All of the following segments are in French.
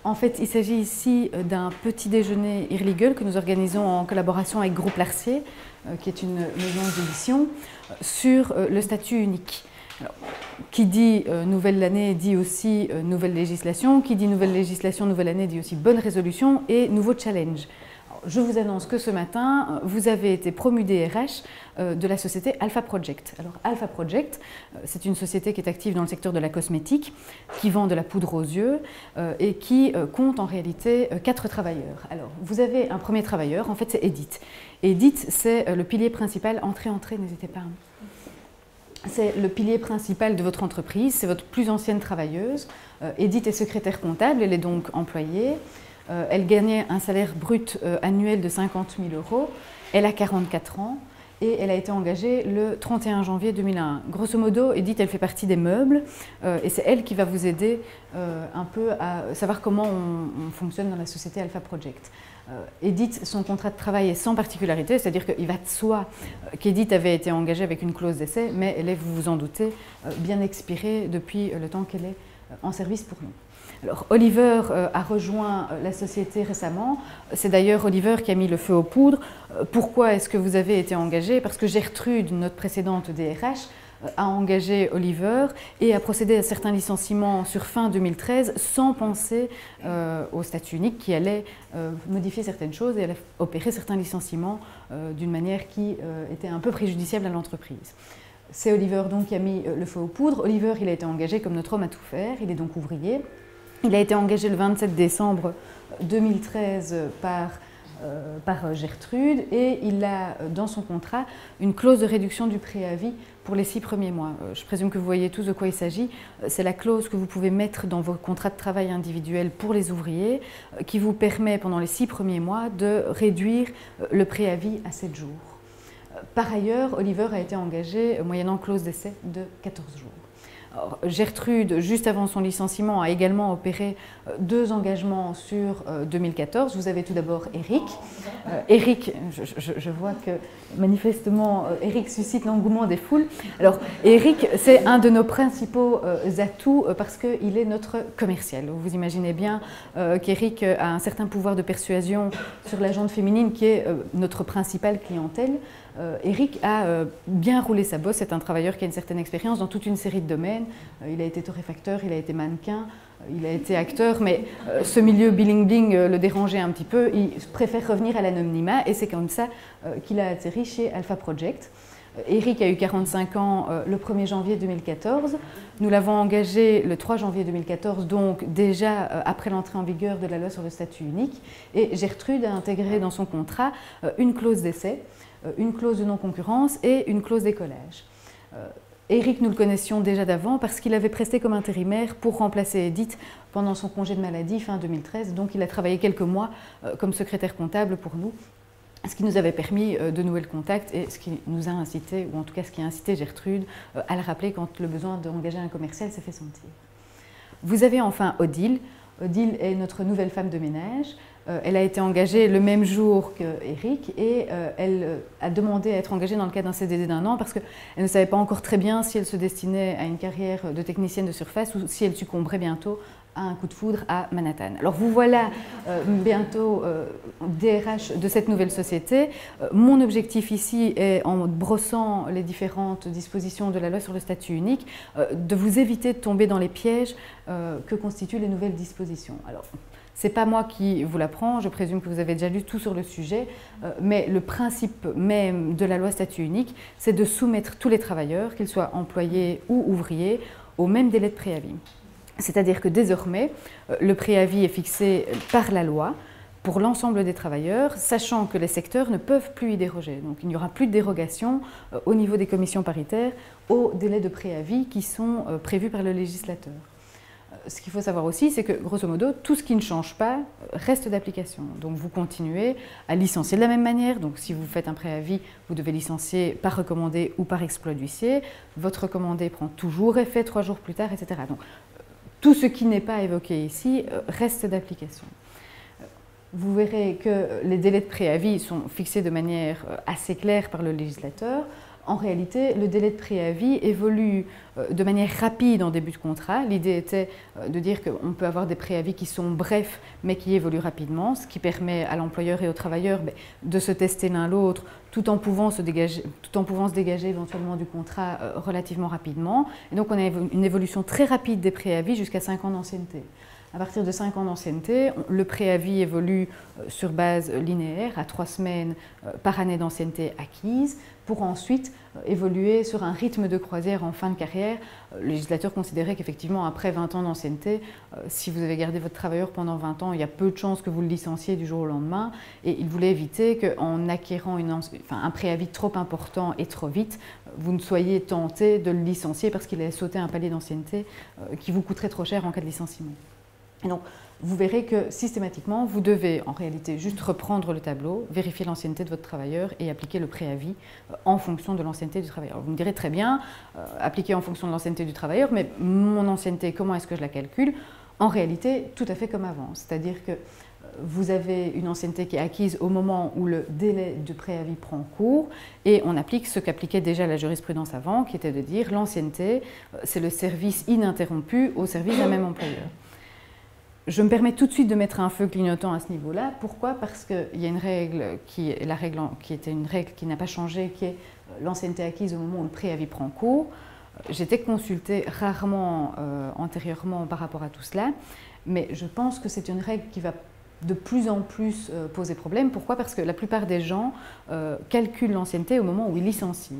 En fait, il s'agit ici d'un petit déjeuner Irlegal que nous organisons en collaboration avec Groupe Larcier, qui est une maison d'édition, sur le statut unique. Alors, qui dit nouvelle année dit aussi nouvelle législation, qui dit nouvelle législation, nouvelle année dit aussi bonne résolution et nouveau challenge. Alors, je vous annonce que ce matin, vous avez été promu DRH de la société Alpha Project. Alors Alpha Project, c'est une société qui est active dans le secteur de la cosmétique, qui vend de la poudre aux yeux et qui compte en réalité 4 travailleurs. Alors vous avez un premier travailleur, en fait c'est Edith. Edith, c'est le pilier principal, entrez, n'hésitez pas. C'est le pilier principal de votre entreprise, c'est votre plus ancienne travailleuse. Edith est secrétaire comptable, elle est donc employée. Elle gagnait un salaire brut annuel de 50 000 €. Elle a 44 ans et elle a été engagée le 31 janvier 2001. Grosso modo, Edith, elle fait partie des meubles et c'est elle qui va vous aider un peu à savoir comment on fonctionne dans la société Alpha Project. Edith, son contrat de travail est sans particularité, c'est-à-dire qu'il va de soi qu'Edith avait été engagée avec une clause d'essai, mais elle est, vous vous en doutez, bien expirée depuis le temps qu'elle est en service pour nous. Alors, Oliver a rejoint la société récemment. C'est d'ailleurs Oliver qui a mis le feu aux poudres. Pourquoi est-ce que vous avez été engagé? Parce que Gertrude, notre précédente DRH, a engagé Oliver et a procédé à certains licenciements sur fin 2013 sans penser au statut unique qui allait modifier certaines choses et allait opérer certains licenciements d'une manière qui était un peu préjudiciable à l'entreprise. C'est Oliver donc qui a mis le feu aux poudres. Oliver, il a été engagé comme notre homme à tout faire, il est donc ouvrier. Il a été engagé le 27 décembre 2013 par Gertrude et il a dans son contrat une clause de réduction du préavis pour les 6 premiers mois. Je présume que vous voyez tous de quoi il s'agit. C'est la clause que vous pouvez mettre dans vos contrats de travail individuels pour les ouvriers qui vous permet pendant les 6 premiers mois de réduire le préavis à 7 jours. Par ailleurs, Oliver a été engagé moyennant clause d'essai de 14 jours. Alors, Gertrude, juste avant son licenciement, a également opéré 2 engagements sur 2014. Vous avez tout d'abord Eric. Eric, je vois que manifestement Eric suscite l'engouement des foules. Alors Eric, c'est un de nos principaux atouts parce qu'il est notre commercial. Vous imaginez bien qu'Eric a un certain pouvoir de persuasion sur la gente féminine qui est notre principale clientèle. Eric a bien roulé sa bosse, c'est un travailleur qui a une certaine expérience dans toute une série de domaines. Il a été torréfacteur, il a été mannequin, il a été acteur, mais ce milieu bling-bling le dérangeait un petit peu. Il préfère revenir à l'anonymat et c'est comme ça qu'il a atterri chez Alpha Project. Eric a eu 45 ans le 1er janvier 2014. Nous l'avons engagé le 3 janvier 2014, donc déjà après l'entrée en vigueur de la loi sur le statut unique. Et Gertrude a intégré dans son contrat une clause d'essai, une clause de non-concurrence et une clause d'écolage. Eric, nous le connaissions déjà d'avant parce qu'il avait presté comme intérimaire pour remplacer Edith pendant son congé de maladie fin 2013. Donc il a travaillé quelques mois comme secrétaire comptable pour nous, ce qui nous avait permis de nouer le contact et ce qui nous a incité, ou en tout cas ce qui a incité Gertrude à le rappeler quand le besoin d'engager un commercial s'est fait sentir. Vous avez enfin Odile. Odile est notre nouvelle femme de ménage. Elle a été engagée le même jour qu'Eric et elle a demandé à être engagée dans le cadre d'un CDD d'1 an parce qu'elle ne savait pas encore très bien si elle se destinait à une carrière de technicienne de surface ou si elle succomberait bientôt à un coup de foudre à Manhattan. Alors vous voilà bientôt DRH de cette nouvelle société. Mon objectif ici est, en brossant les différentes dispositions de la loi sur le statut unique, de vous éviter de tomber dans les pièges que constituent les nouvelles dispositions. Alors, ce n'est pas moi qui vous l'apprends, je présume que vous avez déjà lu tout sur le sujet, mais le principe même de la loi statut unique, c'est de soumettre tous les travailleurs, qu'ils soient employés ou ouvriers, au même délai de préavis. C'est-à-dire que désormais, le préavis est fixé par la loi pour l'ensemble des travailleurs, sachant que les secteurs ne peuvent plus y déroger. Donc il n'y aura plus de dérogation au niveau des commissions paritaires aux délais de préavis qui sont prévus par le législateur. Ce qu'il faut savoir aussi, c'est que, grosso modo, tout ce qui ne change pas reste d'application. Donc vous continuez à licencier de la même manière. Donc si vous faites un préavis, vous devez licencier par recommandé ou par exploit d'huissier. Votre recommandé prend toujours effet 3 jours plus tard, etc. Donc tout ce qui n'est pas évoqué ici reste d'application. Vous verrez que les délais de préavis sont fixés de manière assez claire par le législateur. En réalité, le délai de préavis évolue de manière rapide en début de contrat. L'idée était de dire qu'on peut avoir des préavis qui sont brefs mais qui évoluent rapidement, ce qui permet à l'employeur et au travailleur de se tester l'un l'autre tout en pouvant se dégager éventuellement du contrat relativement rapidement. Et donc on a une évolution très rapide des préavis jusqu'à 5 ans d'ancienneté. À partir de 5 ans d'ancienneté, le préavis évolue sur base linéaire à 3 semaines par année d'ancienneté acquise pour ensuite évoluer sur un rythme de croisière en fin de carrière. Le législateur considérait qu'effectivement, après 20 ans d'ancienneté, si vous avez gardé votre travailleur pendant 20 ans, il y a peu de chances que vous le licenciez du jour au lendemain. Et il voulait éviter qu'en acquérant un préavis trop important et trop vite, vous ne soyez tenté de le licencier parce qu'il allait sauter un palier d'ancienneté qui vous coûterait trop cher en cas de licenciement. Et donc, vous verrez que systématiquement, vous devez en réalité juste reprendre le tableau, vérifier l'ancienneté de votre travailleur et appliquer le préavis en fonction de l'ancienneté du travailleur. Vous me direz très bien, appliquer en fonction de l'ancienneté du travailleur, mais mon ancienneté, comment est-ce que je la calcule? En réalité, tout à fait comme avant. C'est-à-dire que vous avez une ancienneté qui est acquise au moment où le délai de préavis prend cours et on applique ce qu'appliquait déjà la jurisprudence avant, qui était de dire l'ancienneté, c'est le service ininterrompu au service d'un même employeur. Je me permets tout de suite de mettre un feu clignotant à ce niveau-là. Pourquoi? Parce qu'il y a une règle qui était une règle qui n'a pas changé, qui est l'ancienneté acquise au moment où le préavis prend cours. J'étais consultée rarement antérieurement par rapport à tout cela, mais je pense que c'est une règle qui va de plus en plus poser problème. Pourquoi? Parce que la plupart des gens calculent l'ancienneté au moment où ils licencient.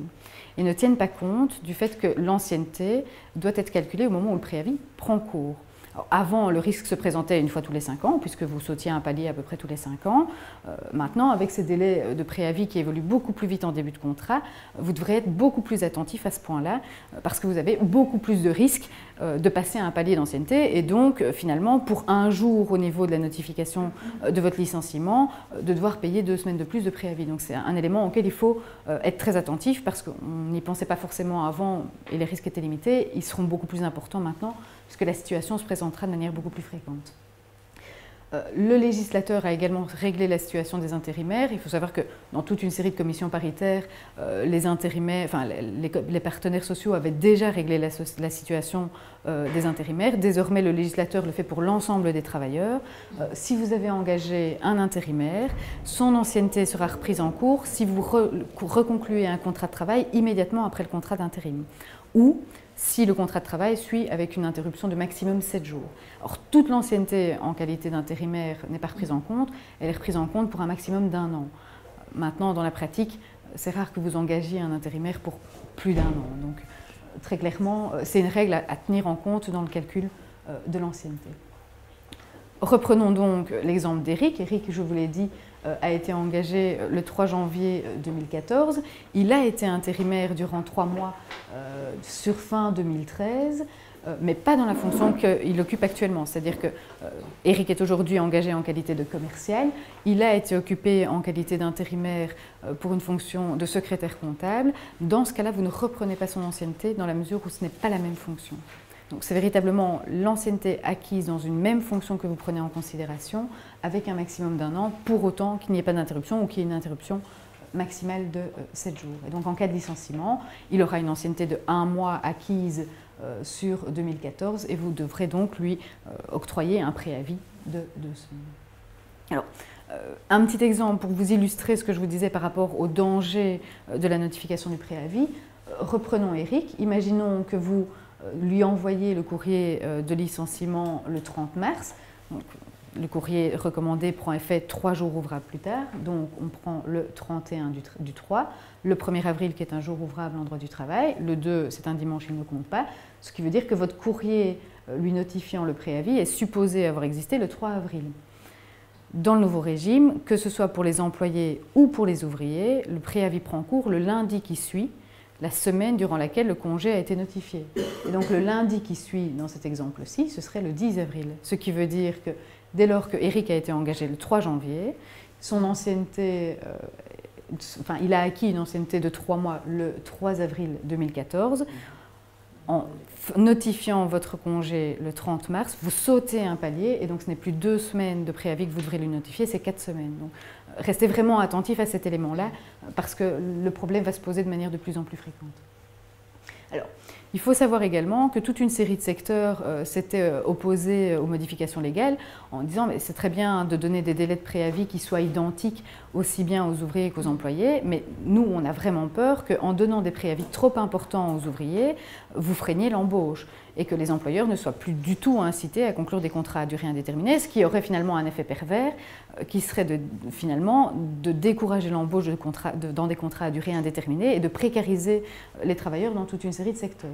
Ils ne tiennent pas compte du fait que l'ancienneté doit être calculée au moment où le préavis prend cours. Avant, le risque se présentait une fois tous les 5 ans, puisque vous sautiez un palier à peu près tous les 5 ans. Maintenant, avec ces délais de préavis qui évoluent beaucoup plus vite en début de contrat, vous devrez être beaucoup plus attentif à ce point-là, parce que vous avez beaucoup plus de risques de passer un palier d'ancienneté, et donc finalement, pour un jour au niveau de la notification de votre licenciement, de devoir payer 2 semaines de plus de préavis. Donc c'est un élément auquel il faut être très attentif, parce qu'on n'y pensait pas forcément avant, et les risques étaient limités. Ils seront beaucoup plus importants maintenant, puisque la situation se présentera de manière beaucoup plus fréquente. Le législateur a également réglé la situation des intérimaires. Il faut savoir que dans toute une série de commissions paritaires, les intérimaires, les partenaires sociaux avaient déjà réglé la situation des intérimaires. Désormais, le législateur le fait pour l'ensemble des travailleurs. Si vous avez engagé un intérimaire, son ancienneté sera reprise en cours si vous reconcluez un contrat de travail immédiatement après le contrat d'intérim. Ou si le contrat de travail suit avec une interruption de maximum 7 jours. Or, toute l'ancienneté en qualité d'intérimaire n'est pas reprise en compte, elle est reprise en compte pour un maximum d'1 an. Maintenant, dans la pratique, c'est rare que vous engagiez un intérimaire pour plus d'1 an. Donc, très clairement, c'est une règle à tenir en compte dans le calcul de l'ancienneté. Reprenons donc l'exemple d'Éric. Éric, je vous l'ai dit, a été engagé le 3 janvier 2014. Il a été intérimaire durant 3 mois sur fin 2013, mais pas dans la fonction qu'il occupe actuellement. C'est-à-dire que Éric est aujourd'hui engagé en qualité de commercial. Il a été occupé en qualité d'intérimaire pour une fonction de secrétaire comptable. Dans ce cas-là, vous ne reprenez pas son ancienneté dans la mesure où ce n'est pas la même fonction. Donc c'est véritablement l'ancienneté acquise dans une même fonction que vous prenez en considération avec un maximum d'1 an, pour autant qu'il n'y ait pas d'interruption ou qu'il y ait une interruption maximale de 7 jours. Et donc en cas de licenciement, il aura une ancienneté de 1 mois acquise sur 2014 et vous devrez donc lui octroyer un préavis de 2 semaines. Alors, un petit exemple pour vous illustrer ce que je vous disais par rapport au danger de la notification du préavis. Reprenons Éric. Imaginons que vous lui envoyer le courrier de licenciement le 30 mars. Donc, le courrier recommandé prend effet 3 jours ouvrables plus tard, donc on prend le 31 du 3, le 1er avril qui est un jour ouvrable en droit du travail, le 2 c'est un dimanche, il ne compte pas, ce qui veut dire que votre courrier lui notifiant le préavis est supposé avoir existé le 3 avril. Dans le nouveau régime, que ce soit pour les employés ou pour les ouvriers, le préavis prend cours le lundi qui suit la semaine durant laquelle le congé a été notifié. Et donc le lundi qui suit, dans cet exemple-ci, ce serait le 10 avril. Ce qui veut dire que dès lors que Éric a été engagé le 3 janvier, son ancienneté, il a acquis une ancienneté de 3 mois le 3 avril 2014. En notifiant votre congé le 30 mars, vous sautez un palier et donc ce n'est plus 2 semaines de préavis que vous devrez lui notifier, c'est 4 semaines. Donc, restez vraiment attentifs à cet élément-là, parce que le problème va se poser de manière de plus en plus fréquente. Alors, il faut savoir également que toute une série de secteurs s'étaient opposés aux modifications légales en disant mais c'est très bien de donner des délais de préavis qui soient identiques aussi bien aux ouvriers qu'aux employés, mais nous on a vraiment peur qu'en donnant des préavis trop importants aux ouvriers, vous freiniez l'embauche et que les employeurs ne soient plus du tout incités à conclure des contrats à durée indéterminée, ce qui aurait finalement un effet pervers qui serait finalement de décourager l'embauche dans des contrats à durée indéterminée et de précariser les travailleurs dans toute une série de secteurs.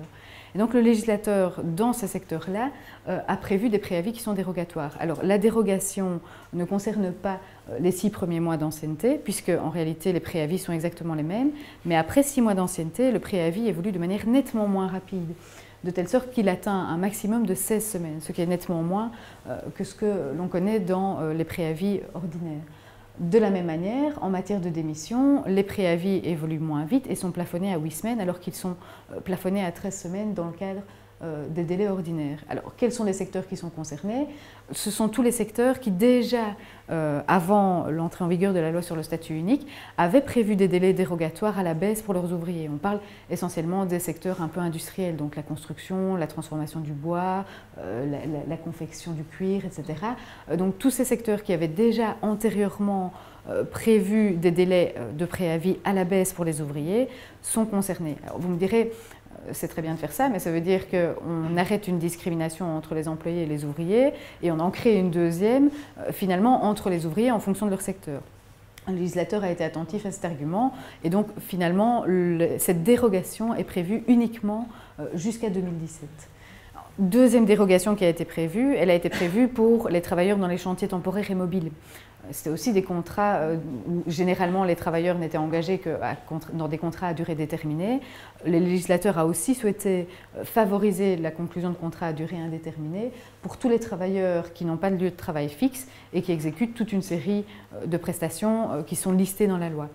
Et donc le législateur, dans ces secteurs-là, a prévu des préavis qui sont dérogatoires. Alors la dérogation ne concerne pas les 6 premiers mois d'ancienneté, puisque en réalité les préavis sont exactement les mêmes, mais après 6 mois d'ancienneté, le préavis évolue de manière nettement moins rapide, de telle sorte qu'il atteint un maximum de 16 semaines, ce qui est nettement moins que ce que l'on connaît dans les préavis ordinaires. De la même manière, en matière de démission, les préavis évoluent moins vite et sont plafonnés à 8 semaines alors qu'ils sont plafonnés à 13 semaines dans le cadre des délais ordinaires. Alors, quels sont les secteurs qui sont concernés? Ce sont tous les secteurs qui déjà, avant l'entrée en vigueur de la loi sur le statut unique, avaient prévu des délais dérogatoires à la baisse pour leurs ouvriers. On parle essentiellement des secteurs un peu industriels, donc la construction, la transformation du bois, la confection du cuir, etc. Donc tous ces secteurs qui avaient déjà antérieurement prévu des délais de préavis à la baisse pour les ouvriers sont concernés. Alors, vous me direz, c'est très bien de faire ça, mais ça veut dire qu'on arrête une discrimination entre les employés et les ouvriers et on en crée une deuxième, finalement, entre les ouvriers en fonction de leur secteur. Le législateur a été attentif à cet argument et donc, finalement, cette dérogation est prévue uniquement jusqu'à 2017. Deuxième dérogation qui a été prévue, elle a été prévue pour les travailleurs dans les chantiers temporaires et mobiles. C'était aussi des contrats où généralement les travailleurs n'étaient engagés que dans des contrats à durée déterminée. Le législateur a aussi souhaité favoriser la conclusion de contrats à durée indéterminée pour tous les travailleurs qui n'ont pas de lieu de travail fixe et qui exécutent toute une série de prestations qui sont listées dans la loi.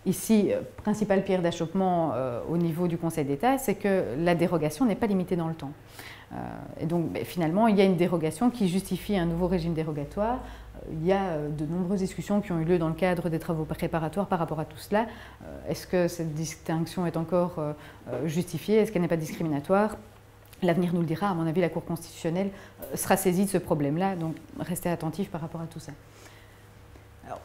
Ici, principale pierre d'achoppement au niveau du Conseil d'État, c'est que la dérogation n'est pas limitée dans le temps. Et donc, finalement, il y a une dérogation qui justifie un nouveau régime dérogatoire. Il y a de nombreuses discussions qui ont eu lieu dans le cadre des travaux préparatoires par rapport à tout cela. Est-ce que cette distinction est encore justifiée? Est-ce qu'elle n'est pas discriminatoire? L'avenir nous le dira. À mon avis, la Cour constitutionnelle sera saisie de ce problème-là. Donc, restez attentifs par rapport à tout ça. Alors,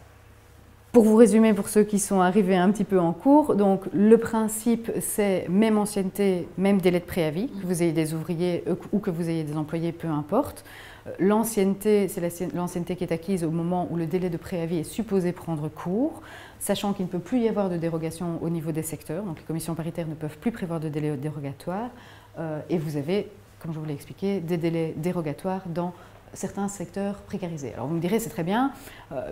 pour vous résumer, pour ceux qui sont arrivés un petit peu en cours, donc le principe c'est même ancienneté, même délai de préavis, que vous ayez des ouvriers ou que vous ayez des employés, peu importe. L'ancienneté, c'est l'ancienneté qui est acquise au moment où le délai de préavis est supposé prendre cours, sachant qu'il ne peut plus y avoir de dérogation au niveau des secteurs, donc les commissions paritaires ne peuvent plus prévoir de délai dérogatoire, et vous avez, comme je vous l'ai expliqué, des délais dérogatoires dans certains secteurs précarisés. Alors vous me direz, c'est très bien,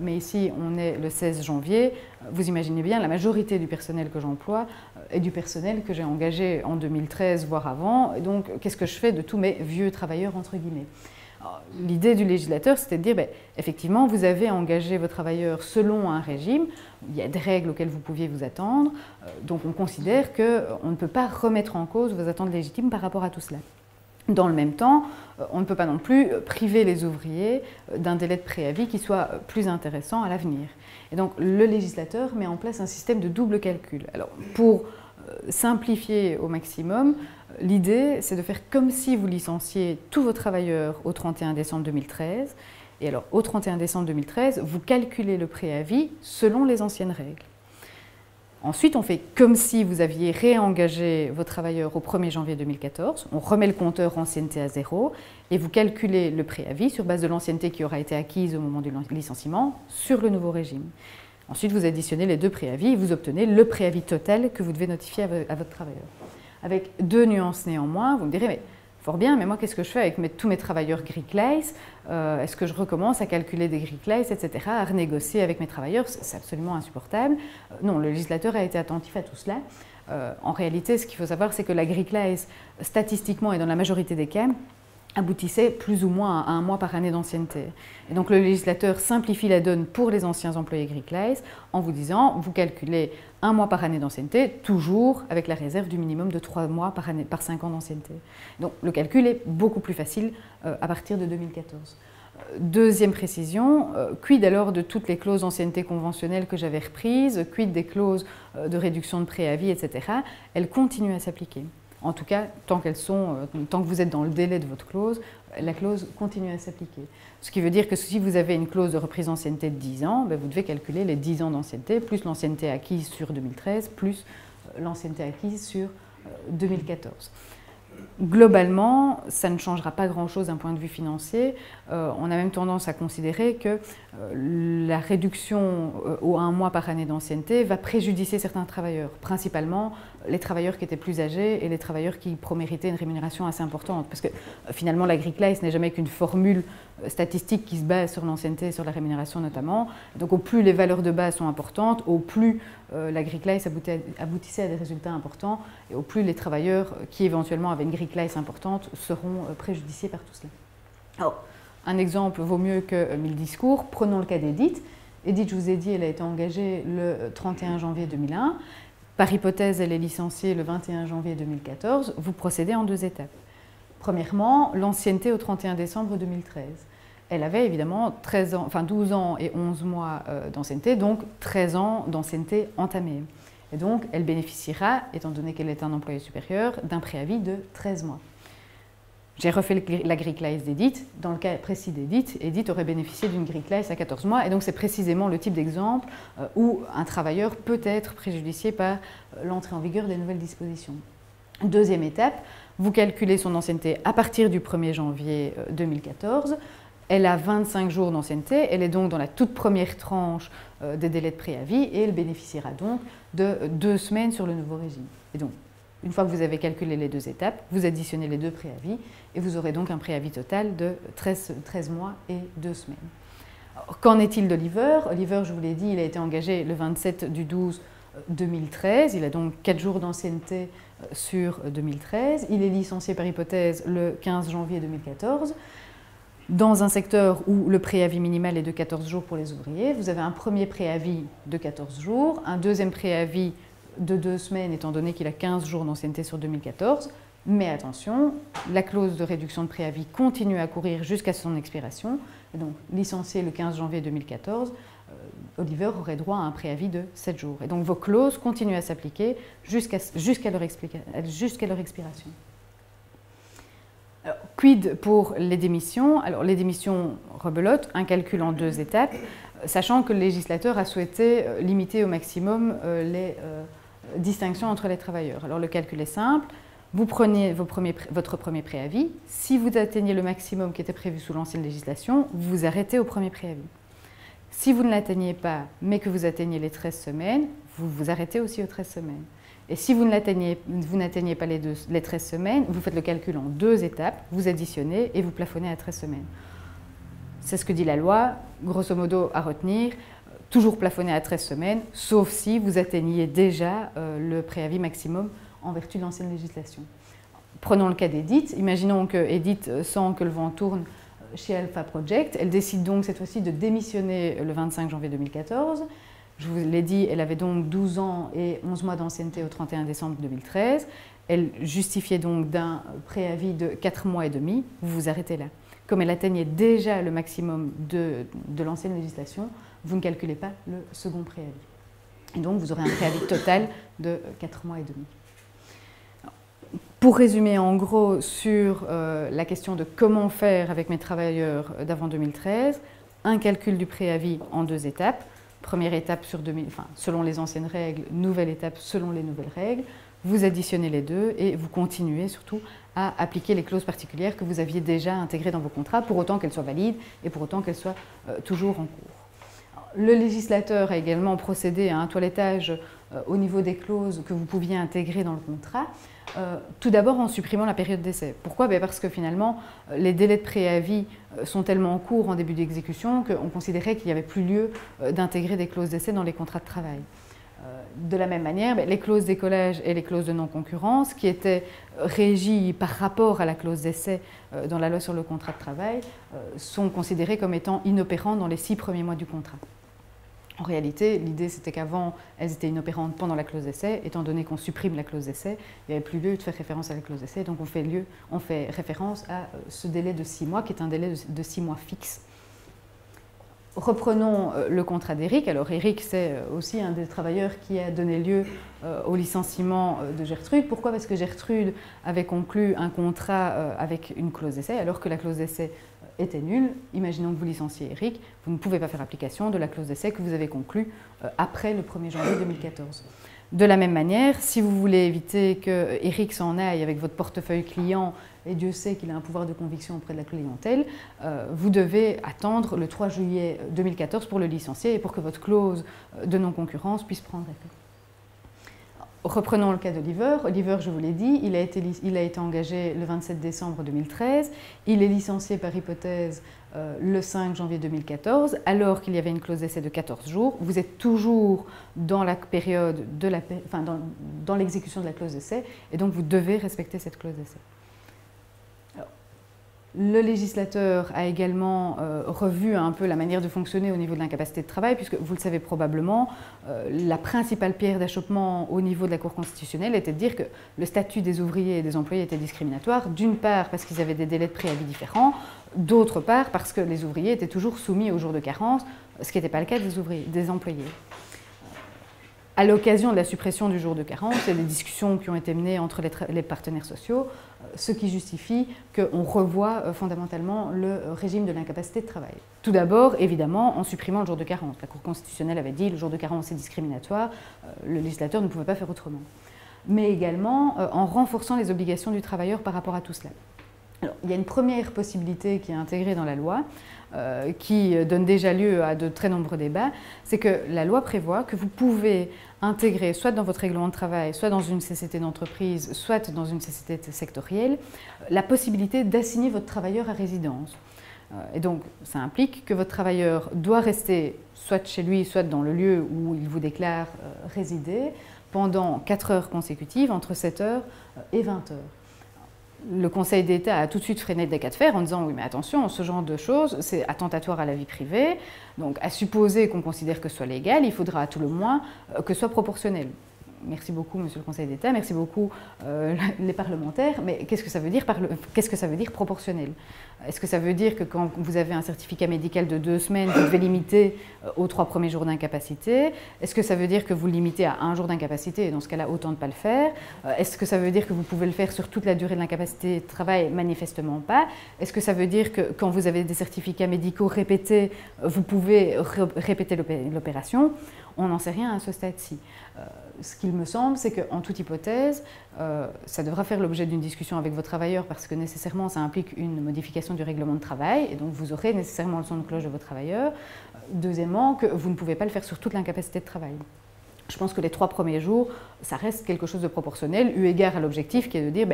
mais ici on est le 16 janvier, vous imaginez bien, la majorité du personnel que j'emploie est du personnel que j'ai engagé en 2013, voire avant, et donc qu'est-ce que je fais de tous mes vieux travailleurs, entre guillemets? L'idée du législateur, c'était de dire, effectivement, vous avez engagé vos travailleurs selon un régime, il y a des règles auxquelles vous pouviez vous attendre, donc on considère qu'on ne peut pas remettre en cause vos attentes légitimes par rapport à tout cela. Dans le même temps, on ne peut pas non plus priver les ouvriers d'un délai de préavis qui soit plus intéressant à l'avenir. Et donc le législateur met en place un système de double calcul. Alors pour simplifier au maximum, l'idée c'est de faire comme si vous licenciez tous vos travailleurs au 31 décembre 2013. Et alors au 31 décembre 2013, vous calculez le préavis selon les anciennes règles. Ensuite, on fait comme si vous aviez réengagé vos travailleurs au 1er janvier 2014, on remet le compteur ancienneté à 0 et vous calculez le préavis sur base de l'ancienneté qui aura été acquise au moment du licenciement sur le nouveau régime. Ensuite, vous additionnez les deux préavis et vous obtenez le préavis total que vous devez notifier à votre travailleur. Avec deux nuances néanmoins, vous me direz, mais fort bien, mais moi qu'est-ce que je fais avec tous mes travailleurs Greek-Lice? Est-ce que je recommence à calculer des Greek-Lice, etc., à renégocier avec mes travailleurs? C'est absolument insupportable. Non, le législateur a été attentif à tout cela. En réalité, ce qu'il faut savoir, c'est que la Greek-Lice, statistiquement et dans la majorité des cas, aboutissait plus ou moins à 1 mois par année d'ancienneté. Et donc le législateur simplifie la donne pour les anciens employés Greek-Lice en vous disant, vous calculez 1 mois par année d'ancienneté, toujours avec la réserve du minimum de 3 mois par 5 ans d'ancienneté. Donc le calcul est beaucoup plus facile à partir de 2014. Deuxième précision, quid alors de toutes les clauses d'ancienneté conventionnelles que j'avais reprises, quid des clauses de réduction de préavis, etc. Elles continuent à s'appliquer. En tout cas, tant que vous êtes dans le délai de votre clause, la clause continue à s'appliquer. Ce qui veut dire que si vous avez une clause de reprise d'ancienneté de 10 ans, vous devez calculer les 10 ans d'ancienneté, plus l'ancienneté acquise sur 2013, plus l'ancienneté acquise sur 2014. Globalement, ça ne changera pas grand-chose d'un point de vue financier. On a même tendance à considérer que la réduction au 1 mois par année d'ancienneté va préjudicer certains travailleurs, principalement les travailleurs qui étaient plus âgés et les travailleurs qui méritaient une rémunération assez importante. Parce que finalement, la Greek-Life n'est jamais qu'une formule statistique qui se base sur l'ancienneté et sur la rémunération notamment. Donc au plus les valeurs de base sont importantes, au plus la Greek-Life aboutissait à des résultats importants et au plus les travailleurs qui éventuellement avaient une Greek-Life importante seront préjudiciés par tout cela. Alors, un exemple vaut mieux que 1000 discours. Prenons le cas d'Edith. Edith, je vous ai dit, elle a été engagée le 31 janvier 2001. Par hypothèse, elle est licenciée le 21 janvier 2014. Vous procédez en 2 étapes. Premièrement, l'ancienneté au 31 décembre 2013. Elle avait évidemment 12 ans et 11 mois d'ancienneté, donc 13 ans d'ancienneté entamée. Et donc, elle bénéficiera, étant donné qu'elle est un employé supérieur, d'un préavis de 13 mois. J'ai refait la Greek-Life d'Edith. Dans le cas précis d'Edith, Edith aurait bénéficié d'une Greek-Life à 14 mois. Et donc, c'est précisément le type d'exemple où un travailleur peut être préjudicié par l'entrée en vigueur des nouvelles dispositions. Deuxième étape, vous calculez son ancienneté à partir du 1er janvier 2014. Elle a 25 jours d'ancienneté. Elle est donc dans la toute première tranche des délais de préavis et elle bénéficiera donc de 2 semaines sur le nouveau régime. Et donc, une fois que vous avez calculé les 2 étapes, vous additionnez les 2 préavis et vous aurez donc un préavis total de 13 mois et 2 semaines. Qu'en est-il d'Oliver? Oliver, je vous l'ai dit, il a été engagé le 27 du 12 2013. Il a donc 4 jours d'ancienneté sur 2013. Il est licencié par hypothèse le 15 janvier 2014. Dans un secteur où le préavis minimal est de 14 jours pour les ouvriers, vous avez un premier préavis de 14 jours, un deuxième préavis de 2 semaines, étant donné qu'il a 15 jours d'ancienneté sur 2014. Mais attention, la clause de réduction de préavis continue à courir jusqu'à son expiration. Et donc, licencié le 15 janvier 2014, Oliver aurait droit à un préavis de 7 jours. Et donc, vos clauses continuent à s'appliquer jusqu'à leur expiration. Alors, quid pour les démissions? Alors, les démissions rebelote, un calcul en 2 étapes, sachant que le législateur a souhaité limiter au maximum les distinctions entre les travailleurs. Alors, le calcul est simple. Vous prenez votre premier préavis. Si vous atteignez le maximum qui était prévu sous l'ancienne législation, vous vous arrêtez au premier préavis. Si vous ne l'atteignez pas, mais que vous atteignez les 13 semaines, vous vous arrêtez aussi aux 13 semaines. Et si vous n'atteignez pas les 13 semaines, vous faites le calcul en 2 étapes, vous additionnez et vous plafonnez à 13 semaines. C'est ce que dit la loi, grosso modo à retenir, toujours plafonner à 13 semaines, sauf si vous atteigniez déjà le préavis maximum en vertu de l'ancienne législation. Prenons le cas d'Edith. Imaginons que Edith sent que le vent tourne chez Alpha Project. Elle décide donc cette fois-ci de démissionner le 25 janvier 2014. Je vous l'ai dit, elle avait donc 12 ans et 11 mois d'ancienneté au 31 décembre 2013. Elle justifiait donc d'un préavis de 4 mois et demi. Vous vous arrêtez là. Comme elle atteignait déjà le maximum de l'ancienne législation, vous ne calculez pas le second préavis. Et donc, vous aurez un préavis total de 4 mois et demi. Pour résumer en gros sur la question de comment faire avec mes travailleurs d'avant 2013, un calcul du préavis en 2 étapes. Première étape selon les anciennes règles, nouvelle étape selon les nouvelles règles. Vous additionnez les 2 et vous continuez surtout à appliquer les clauses particulières que vous aviez déjà intégrées dans vos contrats, pour autant qu'elles soient valides et pour autant qu'elles soient toujours en cours. Le législateur a également procédé à un toilettage au niveau des clauses que vous pouviez intégrer dans le contrat. Tout d'abord en supprimant la période d'essai. Pourquoi? Parce que finalement, les délais de préavis sont tellement courts en début d'exécution qu'on considérait qu'il n'y avait plus lieu d'intégrer des clauses d'essai dans les contrats de travail. De la même manière, les clauses d'écolage et les clauses de non-concurrence, qui étaient régies par rapport à la clause d'essai dans la loi sur le contrat de travail, sont considérées comme étant inopérantes dans les 6 premiers mois du contrat. En réalité, l'idée c'était qu'avant, elles étaient inopérantes pendant la clause d'essai. Étant donné qu'on supprime la clause d'essai, il n'y avait plus lieu de faire référence à la clause d'essai. Donc on fait référence à ce délai de 6 mois, qui est un délai de 6 mois fixe Reprenons le contrat d'Éric. Alors Éric, c'est aussi un des travailleurs qui a donné lieu au licenciement de Gertrude. Pourquoi? Parce que Gertrude avait conclu un contrat avec une clause d'essai, alors que la clause d'essai était nulle. Imaginons que vous licenciez Éric, vous ne pouvez pas faire application de la clause d'essai que vous avez conclue après le 1er janvier 2014. De la même manière, si vous voulez éviter que Éric s'en aille avec votre portefeuille client, et Dieu sait qu'il a un pouvoir de conviction auprès de la clientèle, vous devez attendre le 3 juillet 2014 pour le licencier et pour que votre clause de non-concurrence puisse prendre effet. Reprenons le cas d'Oliver. Oliver, je vous l'ai dit, il a été engagé le 27 décembre 2013. Il est licencié par hypothèse le 5 janvier 2014, alors qu'il y avait une clause d'essai de 14 jours. Vous êtes toujours dans la période de dans l'exécution de la clause d'essai, et donc vous devez respecter cette clause d'essai. Le législateur a également revu un peu la manière de fonctionner au niveau de l'incapacité de travail, puisque vous le savez probablement, la principale pierre d'achoppement au niveau de la Cour constitutionnelle était de dire que le statut des ouvriers et des employés était discriminatoire, d'une part parce qu'ils avaient des délais de préavis différents, d'autre part parce que les ouvriers étaient toujours soumis au jour de carence, ce qui n'était pas le cas des employés. À l'occasion de la suppression du jour de carence et des discussions qui ont été menées entre les partenaires sociaux, ce qui justifie qu'on revoie fondamentalement le régime de l'incapacité de travail. Tout d'abord, évidemment, en supprimant le jour de carence. La Cour constitutionnelle avait dit que le jour de carence est discriminatoire, le législateur ne pouvait pas faire autrement. Mais également en renforçant les obligations du travailleur par rapport à tout cela. Alors, il y a une première possibilité qui est intégrée dans la loi, qui donne déjà lieu à de très nombreux débats, c'est que la loi prévoit que vous pouvez intégrer soit dans votre règlement de travail, soit dans une société d'entreprise, soit dans une société sectorielle, la possibilité d'assigner votre travailleur à résidence. Et donc, ça implique que votre travailleur doit rester soit chez lui, soit dans le lieu où il vous déclare résider, pendant 4 heures consécutives, entre 7 heures et 20 heures. Le Conseil d'État a tout de suite freiné des cas de fer en disant « oui, mais attention, ce genre de choses, c'est attentatoire à la vie privée, donc à supposer qu'on considère que ce soit légal, il faudra à tout le moins que ce soit proportionnel ». Merci beaucoup, Monsieur le Conseil d'État, merci beaucoup les parlementaires, mais qu'est-ce que ça veut dire proportionnel? Est-ce que ça veut dire que quand vous avez un certificat médical de 2 semaines, vous devez limiter aux 3 premiers jours d'incapacité? Est-ce que ça veut dire que vous le limitez à 1 jour d'incapacité, et dans ce cas-là, autant ne pas le faire? Est-ce que ça veut dire que vous pouvez le faire sur toute la durée de l'incapacité de travail? Manifestement pas. Est-ce que ça veut dire que quand vous avez des certificats médicaux répétés, vous pouvez répéter l'opération? On n'en sait rien à ce stade-ci. Ce qu'il me semble, c'est qu'en toute hypothèse, ça devra faire l'objet d'une discussion avec vos travailleurs parce que nécessairement ça implique une modification du règlement de travail et donc vous aurez nécessairement le son de cloche de vos travailleurs. Deuxièmement, que vous ne pouvez pas le faire sur toute l'incapacité de travail. Je pense que les 3 premiers jours, ça reste quelque chose de proportionnel, eu égard à l'objectif qui est de dire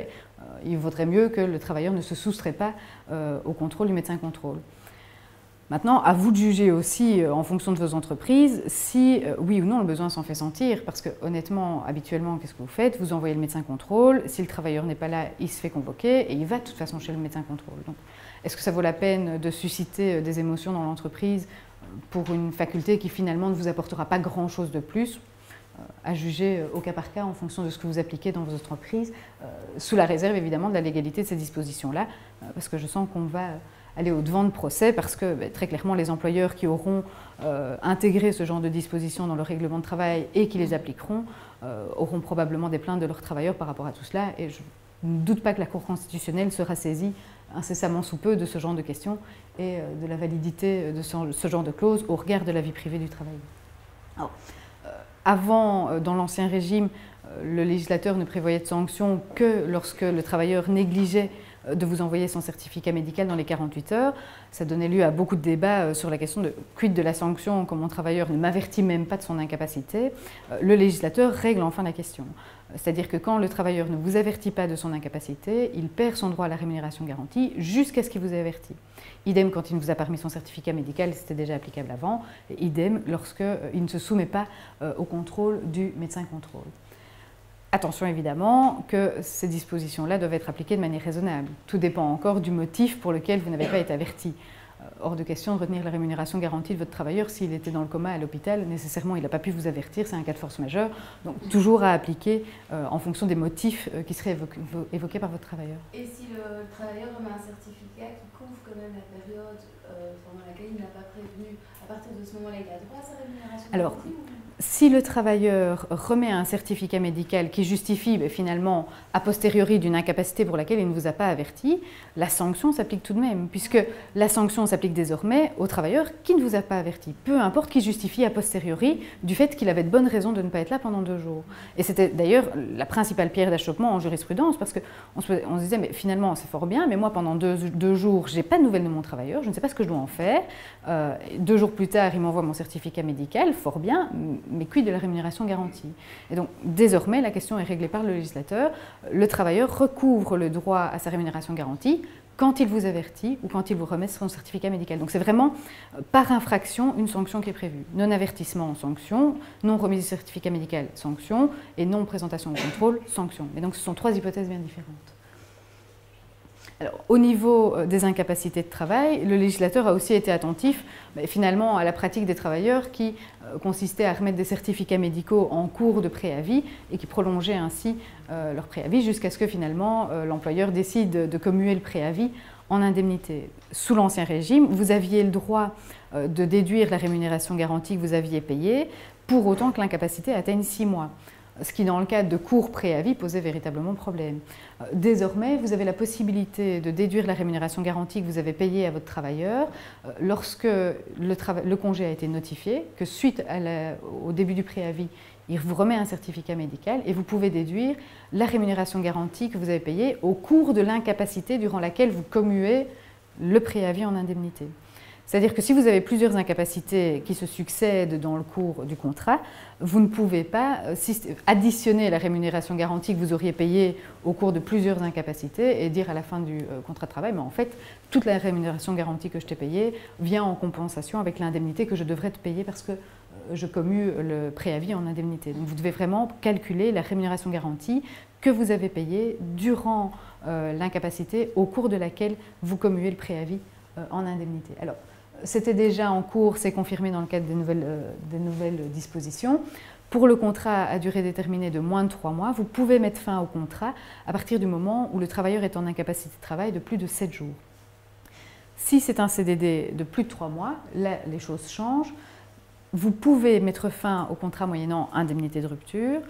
il vaudrait mieux que le travailleur ne se soustrait pas au contrôle du médecin contrôle. Maintenant, à vous de juger aussi, en fonction de vos entreprises, si oui ou non le besoin s'en fait sentir. Parce que honnêtement, habituellement, qu'est-ce que vous faites? Vous envoyez le médecin contrôle. Si le travailleur n'est pas là, il se fait convoquer et il va de toute façon chez le médecin contrôle. Donc, est-ce que ça vaut la peine de susciter des émotions dans l'entreprise pour une faculté qui finalement ne vous apportera pas grand-chose de plus? À juger au cas par cas en fonction de ce que vous appliquez dans vos entreprises, sous la réserve évidemment de la légalité de ces dispositions-là, parce que je sens qu'on va aller au-devant de procès parce que très clairement les employeurs qui auront intégré ce genre de dispositions dans le règlement de travail et qui les appliqueront auront probablement des plaintes de leurs travailleurs par rapport à tout cela et je ne doute pas que la Cour constitutionnelle sera saisie incessamment sous peu de ce genre de questions et de la validité de ce genre de clauses au regard de la vie privée du travail. Alors, avant, dans l'Ancien Régime, le législateur ne prévoyait de sanctions que lorsque le travailleur négligeait de vous envoyer son certificat médical dans les 48 heures. Ça donnait lieu à beaucoup de débats sur la question de quid de la sanction quand mon travailleur ne m'avertit même pas de son incapacité. Le législateur règle enfin la question. C'est-à-dire que quand le travailleur ne vous avertit pas de son incapacité, il perd son droit à la rémunération garantie jusqu'à ce qu'il vous ait averti. Idem quand il ne vous a pas remis son certificat médical, c'était déjà applicable avant, et idem lorsqu'il ne se soumet pas au contrôle du médecin contrôle. Attention évidemment que ces dispositions-là doivent être appliquées de manière raisonnable. Tout dépend encore du motif pour lequel vous n'avez pas été averti. hors de question de retenir la rémunération garantie de votre travailleur s'il était dans le coma à l'hôpital. Nécessairement, il n'a pas pu vous avertir, c'est un cas de force majeure. Donc, toujours à appliquer en fonction des motifs qui seraient évoqués par votre travailleur. Et si le travailleur remet un certificat qui couvre quand même la période pendant laquelle il n'a pas prévenu, à partir de ce moment-là, il a droit à sa rémunération garantie? Si le travailleur remet un certificat médical qui justifie finalement a posteriori d'une incapacité pour laquelle il ne vous a pas averti, la sanction s'applique tout de même, puisque la sanction s'applique désormais au travailleur qui ne vous a pas averti, peu importe qui justifie a posteriori du fait qu'il avait de bonnes raisons de ne pas être là pendant 2 jours. Et c'était d'ailleurs la principale pierre d'achoppement en jurisprudence, parce qu'on se disait, mais finalement c'est fort bien, mais moi pendant 2 jours, je n'ai pas de nouvelles de mon travailleur, je ne sais pas ce que je dois en faire. 2 jours plus tard, il m'envoie mon certificat médical, fort bien, mais quid de la rémunération garantie? Et donc, désormais, la question est réglée par le législateur. Le travailleur recouvre le droit à sa rémunération garantie quand il vous avertit ou quand il vous remet son certificat médical. Donc, c'est vraiment par infraction une sanction qui est prévue. Non-avertissement, sanction. Non-remise du certificat médical, sanction. Et non-présentation au contrôle, sanction. Et donc, ce sont 3 hypothèses bien différentes. Alors, au niveau des incapacités de travail, le législateur a aussi été attentif finalement à la pratique des travailleurs qui consistait à remettre des certificats médicaux en cours de préavis et qui prolongeaient ainsi leur préavis jusqu'à ce que finalement l'employeur décide de commuer le préavis en indemnité. Sous l'Ancien Régime, vous aviez le droit de déduire la rémunération garantie que vous aviez payée pour autant que l'incapacité atteigne 6 mois. Ce qui, dans le cadre de courts préavis, posait véritablement problème. Désormais, vous avez la possibilité de déduire la rémunération garantie que vous avez payée à votre travailleur lorsque le congé a été notifié, que suite au début du préavis, il vous remet un certificat médical et vous pouvez déduire la rémunération garantie que vous avez payée au cours de l'incapacité durant laquelle vous commuez le préavis en indemnité. C'est-à-dire que si vous avez plusieurs incapacités qui se succèdent dans le cours du contrat, vous ne pouvez pas additionner la rémunération garantie que vous auriez payée au cours de plusieurs incapacités et dire à la fin du contrat de travail, mais en fait, toute la rémunération garantie que je t'ai payée vient en compensation avec l'indemnité que je devrais te payer parce que je commue le préavis en indemnité. Donc vous devez vraiment calculer la rémunération garantie que vous avez payée durant l'incapacité au cours de laquelle vous commuez le préavis en indemnité. Alors, c'était déjà en cours, c'est confirmé dans le cadre des nouvelles dispositions. Pour le contrat à durée déterminée de moins de 3 mois, vous pouvez mettre fin au contrat à partir du moment où le travailleur est en incapacité de travail de plus de 7 jours. Si c'est un CDD de plus de 3 mois, là, les choses changent. Vous pouvez mettre fin au contrat moyennant indemnité de rupture,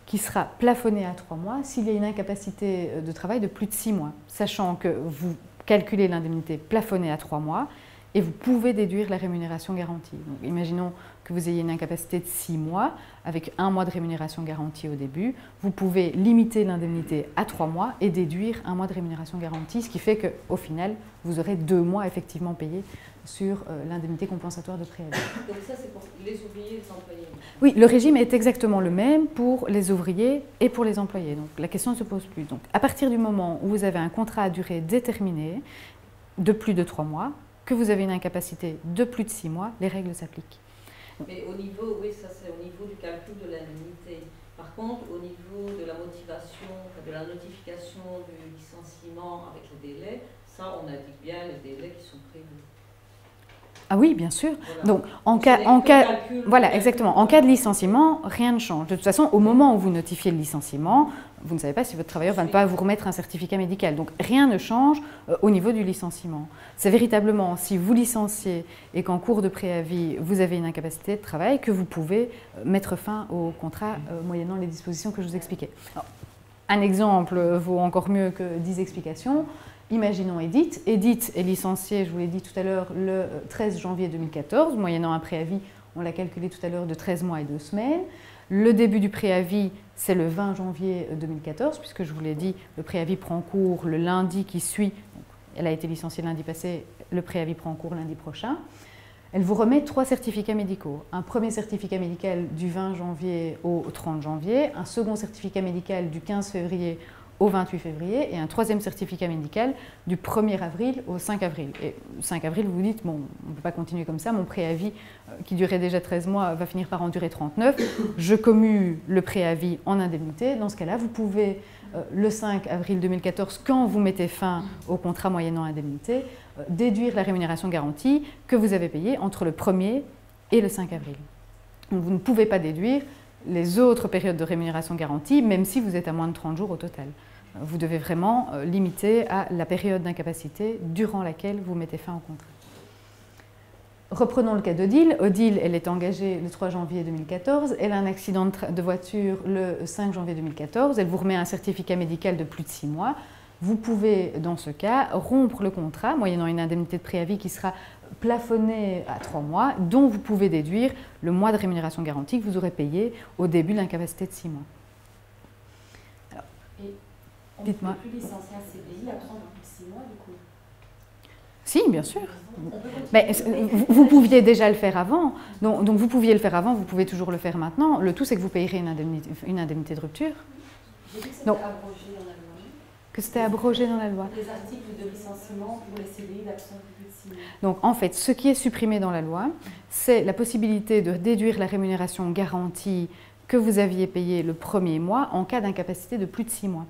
qui sera plafonnée à 3 mois s'il y a une incapacité de travail de plus de 6 mois, sachant que vous calculez l'indemnité plafonnée à 3 mois et vous pouvez déduire la rémunération garantie. Donc, imaginons que vous ayez une incapacité de 6 mois avec 1 mois de rémunération garantie au début. Vous pouvez limiter l'indemnité à 3 mois et déduire 1 mois de rémunération garantie, ce qui fait qu'au final, vous aurez 2 mois effectivement payés sur l'indemnité compensatoire de préavis. Donc ça, c'est pour les ouvriers et les employés? Oui, le régime est exactement le même pour les ouvriers et pour les employés. Donc la question ne se pose plus. Donc, à partir du moment où vous avez un contrat à durée déterminée de plus de 3 mois, que vous avez une incapacité de plus de 6 mois, les règles s'appliquent. Mais au niveau, oui, ça c'est au niveau du calcul de l'indemnité. Par contre, au niveau de la motivation, de la notification du licenciement avec les délais, ça on indique bien les délais qui sont prévus. Ah oui, bien sûr. Voilà. Donc, en cas de licenciement, rien ne change. De toute façon, au moment où vous notifiez le licenciement, vous ne savez pas si votre travailleur va ne pas vous remettre un certificat médical. Donc, rien ne change au niveau du licenciement. C'est véritablement si vous licenciez et qu'en cours de préavis, vous avez une incapacité de travail, que vous pouvez mettre fin au contrat moyennant les dispositions que je vous expliquais. Alors, un exemple vaut encore mieux que 10 explications. Imaginons Edith. Edith est licenciée, je vous l'ai dit tout à l'heure, le 13 janvier 2014, moyennant un préavis, on l'a calculé tout à l'heure, de 13 mois et 2 semaines. Le début du préavis, c'est le 20 janvier 2014, puisque je vous l'ai dit, le préavis prend cours le lundi qui suit. Donc, elle a été licenciée lundi passé, le préavis prend cours lundi prochain. Elle vous remet 3 certificats médicaux. Un premier certificat médical du 20 janvier au 30 janvier, un second certificat médical du 15 février au 28 février et un troisième certificat médical du 1er avril au 5 avril. Et 5 avril, vous vous dites, bon, on ne peut pas continuer comme ça, mon préavis qui durait déjà 13 mois va finir par en durer 39, je commue le préavis en indemnité. Dans ce cas-là, vous pouvez, le 5 avril 2014, quand vous mettez fin au contrat moyennant indemnité, déduire la rémunération garantie que vous avez payée entre le 1er et le 5 avril. Donc, vous ne pouvez pas déduire les autres périodes de rémunération garantie, même si vous êtes à moins de 30 jours au total. Vous devez vraiment limiter à la période d'incapacité durant laquelle vous mettez fin au contrat. Reprenons le cas d'Odile. Odile, elle est engagée le 3 janvier 2014. Elle a un accident de voiture le 5 janvier 2014. Elle vous remet un certificat médical de plus de 6 mois. Vous pouvez, dans ce cas, rompre le contrat, moyennant une indemnité de préavis qui sera plafonnée à 3 mois, dont vous pouvez déduire le mois de rémunération garantie que vous aurez payé au début de l'incapacité de 6 mois. Alors, et on ne peut plus licencier un CDI absent de plus de 6 mois, du coup? Si, bien sûr. Mais vous pouviez déjà le faire avant, donc vous pouviez le faire avant, vous pouvez toujours le faire maintenant. Le tout, c'est que vous payerez une indemnité de rupture. J'ai dit que c'était abrogé dans la loi. Que c'était abrogé dans la loi. Les articles de licenciement pour les CDI d'absence de plus de 6 mois. Donc en fait, ce qui est supprimé dans la loi, c'est la possibilité de déduire la rémunération garantie que vous aviez payée le 1er mois en cas d'incapacité de plus de 6 mois.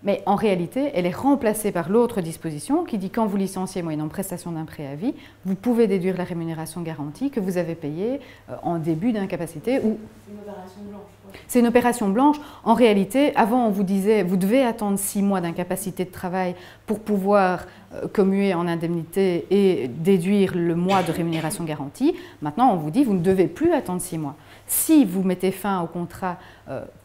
Mais en réalité, elle est remplacée par l'autre disposition qui dit quand vous licenciez moyennant prestation d'un préavis, vous pouvez déduire la rémunération garantie que vous avez payée en début d'incapacité. Ou... C'est une opération blanche. C'est une opération blanche. En réalité, avant, on vous disait vous devez attendre 6 mois d'incapacité de travail pour pouvoir commuer en indemnité et déduire le mois de rémunération garantie. Maintenant, on vous dit vous ne devez plus attendre 6 mois. Si vous mettez fin au contrat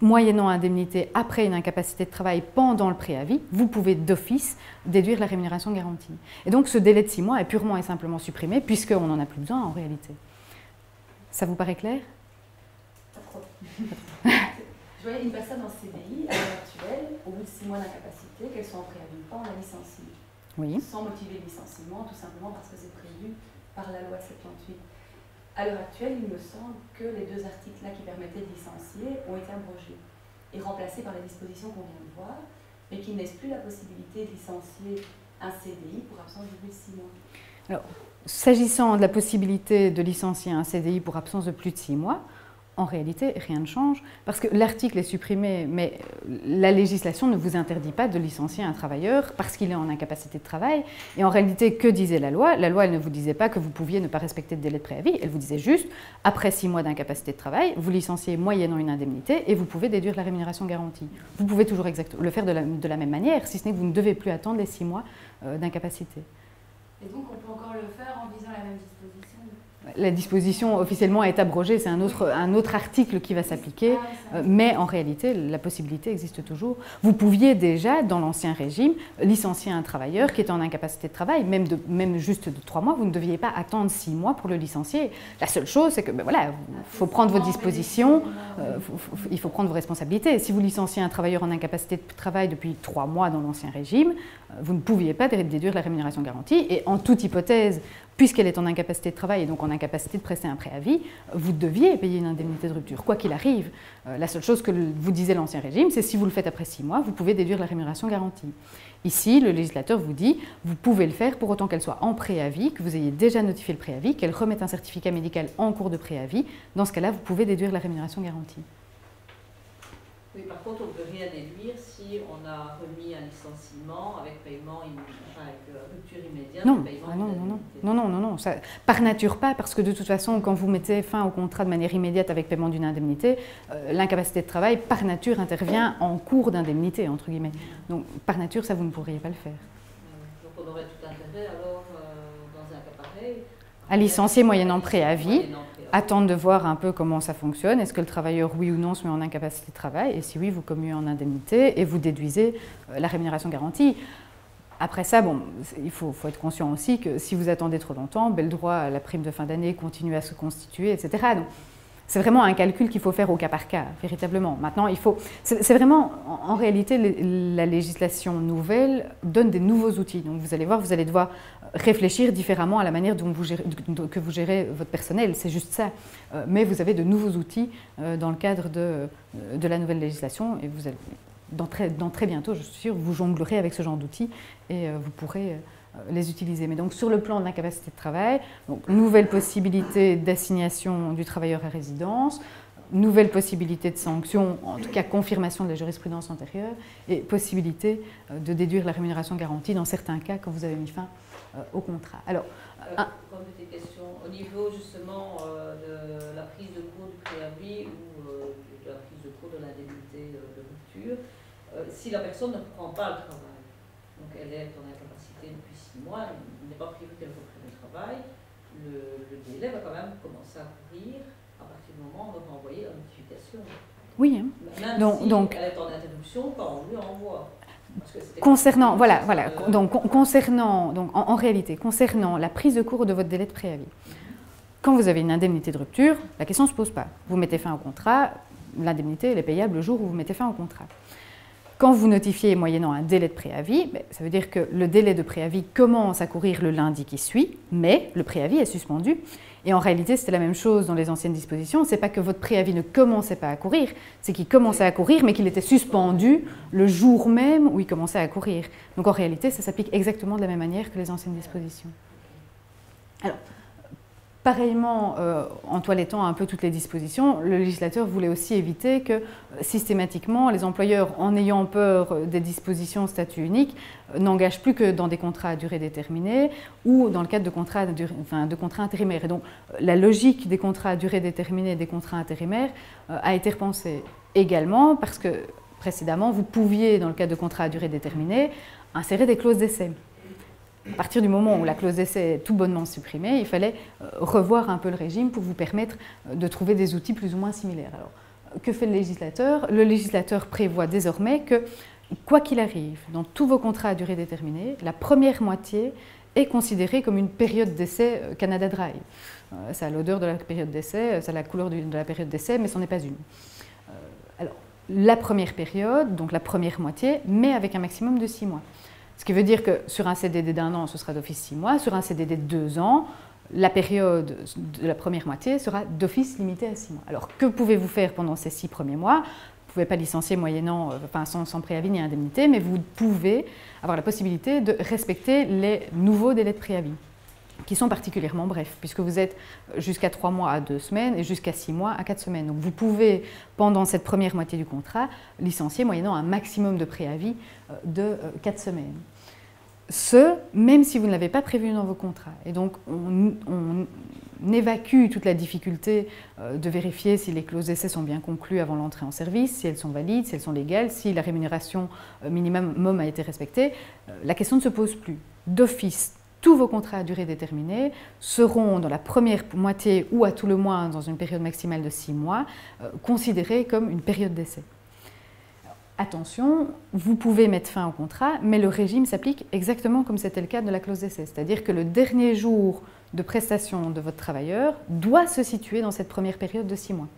moyennant indemnité après une incapacité de travail pendant le préavis, vous pouvez d'office déduire la rémunération garantie. Et donc ce délai de 6 mois est purement et simplement supprimé puisqu'on n'en a plus besoin en réalité. Ça vous paraît clair? Pas trop. Je voyais une personne en CDI à l'heure actuelle, au bout de 6 mois d'incapacité, qu'elle soit en préavis ou pas, on la licencie. Oui. Sans motiver le licenciement, tout simplement parce que c'est prévu par la loi 78. À l'heure actuelle, il me semble que les deux articles-là qui permettaient de licencier ont été abrogés et remplacés par les dispositions qu'on vient de voir, mais qui ne laissent plus la possibilité de licencier un CDI pour absence de plus de 6 mois. Alors, s'agissant de la possibilité de licencier un CDI pour absence de plus de 6 mois, en réalité, rien ne change, parce que l'article est supprimé, mais la législation ne vous interdit pas de licencier un travailleur parce qu'il est en incapacité de travail. Et en réalité, que disait la loi? La loi, elle ne vous disait pas que vous pouviez ne pas respecter de délai de préavis, elle vous disait juste, après 6 mois d'incapacité de travail, vous licenciez moyennant une indemnité et vous pouvez déduire la rémunération garantie. Vous pouvez toujours le faire de la même manière, si ce n'est que vous ne devez plus attendre les 6 mois d'incapacité. Et donc, on peut encore le faire en visant la même disposition? La disposition officiellement est abrogée, c'est un autre article qui va s'appliquer, mais en réalité, la possibilité existe toujours. Vous pouviez déjà, dans l'ancien régime, licencier un travailleur qui était en incapacité de travail, même juste de 3 mois, vous ne deviez pas attendre 6 mois pour le licencier. La seule chose, c'est que voilà, il faut prendre vos dispositions, il faut prendre vos responsabilités. Si vous licenciez un travailleur en incapacité de travail depuis 3 mois dans l'ancien régime, vous ne pouviez pas déduire la rémunération garantie, et en toute hypothèse, puisqu'elle est en incapacité de travail et donc en incapacité de prester un préavis, vous deviez payer une indemnité de rupture, quoi qu'il arrive. La seule chose que vous disait l'ancien régime, c'est si vous le faites après 6 mois, vous pouvez déduire la rémunération garantie. Ici, le législateur vous dit, vous pouvez le faire pour autant qu'elle soit en préavis, que vous ayez déjà notifié le préavis, qu'elle remette un certificat médical en cours de préavis. Dans ce cas-là, vous pouvez déduire la rémunération garantie. Oui, par contre, on ne peut rien déduire si on a remis un licenciement avec paiement avec rupture immédiate. Non, Paiement non. Ça, par nature pas, parce que de toute façon, quand vous mettez fin au contrat de manière immédiate avec paiement d'une indemnité, l'incapacité de travail, par nature, intervient en cours d'indemnité, entre guillemets. Donc, par nature, ça, vous ne pourriez pas le faire. Donc, on aurait tout intérêt, alors, dans un cas pareil, à licencier moyennant préavis. Attendre de voir un peu comment ça fonctionne. Est-ce que le travailleur, oui ou non, se met en incapacité de travail? Et si oui, vous commuez en indemnité et vous déduisez la rémunération garantie. Après ça, bon, il faut être conscient aussi que si vous attendez trop longtemps, le droit à la prime de fin d'année continue à se constituer, etc. Donc, c'est vraiment un calcul qu'il faut faire au cas par cas, véritablement. Maintenant, c'est vraiment, en réalité, la législation nouvelle donne des nouveaux outils. Donc, vous allez voir, vous allez devoir réfléchir différemment à la manière dont que vous gérez votre personnel. C'est juste ça. Mais vous avez de nouveaux outils dans le cadre de la nouvelle législation et vous allez dans très bientôt, je suis sûre, vous jonglerez avec ce genre d'outils et vous pourrez les utiliser. Mais donc sur le plan de l'incapacité de travail, donc, nouvelle possibilité d'assignation du travailleur à résidence, nouvelle possibilité de sanction, en tout cas confirmation de la jurisprudence antérieure, et possibilité de déduire la rémunération garantie dans certains cas quand vous avez mis fin au contrat. Alors, comme des questions au niveau justement de la prise de cours du préavis ou de la prise de cours de l'indemnité de rupture, si la personne ne prend pas le travail, donc elle est en incapacité depuis 6 mois, il n'est pas prévu qu'elle reprenne le travail, le délai va quand même commencer à courir à partir du moment où on va envoyer la notification. Oui. Hein. Même si elle est en interruption quand on lui envoie. Concernant, en réalité, concernant la prise de cours de votre délai de préavis, quand vous avez une indemnité de rupture, la question ne se pose pas. Vous mettez fin au contrat, l'indemnité elle est payable le jour où vous mettez fin au contrat. Quand vous notifiez moyennant un délai de préavis, ça veut dire que le délai de préavis commence à courir le lundi qui suit, mais le préavis est suspendu. Et en réalité, c'était la même chose dans les anciennes dispositions. Ce n'est pas que votre préavis ne commençait pas à courir, c'est qu'il commençait à courir, mais qu'il était suspendu le jour même où il commençait à courir. Donc en réalité, ça s'applique exactement de la même manière que les anciennes dispositions. Alors, pareillement, en toilettant un peu toutes les dispositions, le législateur voulait aussi éviter que systématiquement les employeurs, en ayant peur des dispositions statut unique, n'engagent plus que dans des contrats à durée déterminée ou dans le cadre de contrats intérimaires. Et donc la logique des contrats à durée déterminée et des contrats intérimaires a été repensée également parce que précédemment, vous pouviez, dans le cadre de contrats à durée déterminée, insérer des clauses d'essai. À partir du moment où la clause d'essai est tout bonnement supprimée, il fallait revoir un peu le régime pour vous permettre de trouver des outils plus ou moins similaires. Alors, que fait le législateur? Le législateur prévoit désormais que, quoi qu'il arrive, dans tous vos contrats à durée déterminée, la première moitié est considérée comme une période d'essai Canada Dry. Ça a l'odeur de la période d'essai, ça a la couleur de la période d'essai, mais ce n'en est pas une. Alors, la première période, donc la première moitié, mais avec un maximum de 6 mois. Ce qui veut dire que sur un CDD d'1 an, ce sera d'office 6 mois. Sur un CDD de 2 ans, la période de la première moitié sera d'office limitée à 6 mois. Alors, que pouvez-vous faire pendant ces 6 premiers mois? Vous ne pouvez pas licencier moyennant, sans préavis ni indemnité, mais vous pouvez avoir la possibilité de respecter les nouveaux délais de préavis, qui sont particulièrement brefs, puisque vous êtes jusqu'à 3 mois à 2 semaines et jusqu'à 6 mois à 4 semaines. Donc vous pouvez, pendant cette première moitié du contrat, licencier moyennant un maximum de préavis de 4 semaines. Ce, même si vous ne l'avez pas prévu dans vos contrats. Et donc on évacue toute la difficulté de vérifier si les clauses d'essai sont bien conclues avant l'entrée en service, si elles sont valides, si elles sont légales, si la rémunération minimum a été respectée. La question ne se pose plus. D'office, tous vos contrats à durée déterminée seront dans la première moitié ou à tout le moins dans une période maximale de 6 mois considérés comme une période d'essai. Attention, vous pouvez mettre fin au contrat, mais le régime s'applique exactement comme c'était le cas de la clause d'essai. C'est-à-dire que le dernier jour de prestation de votre travailleur doit se situer dans cette première période de 6 mois.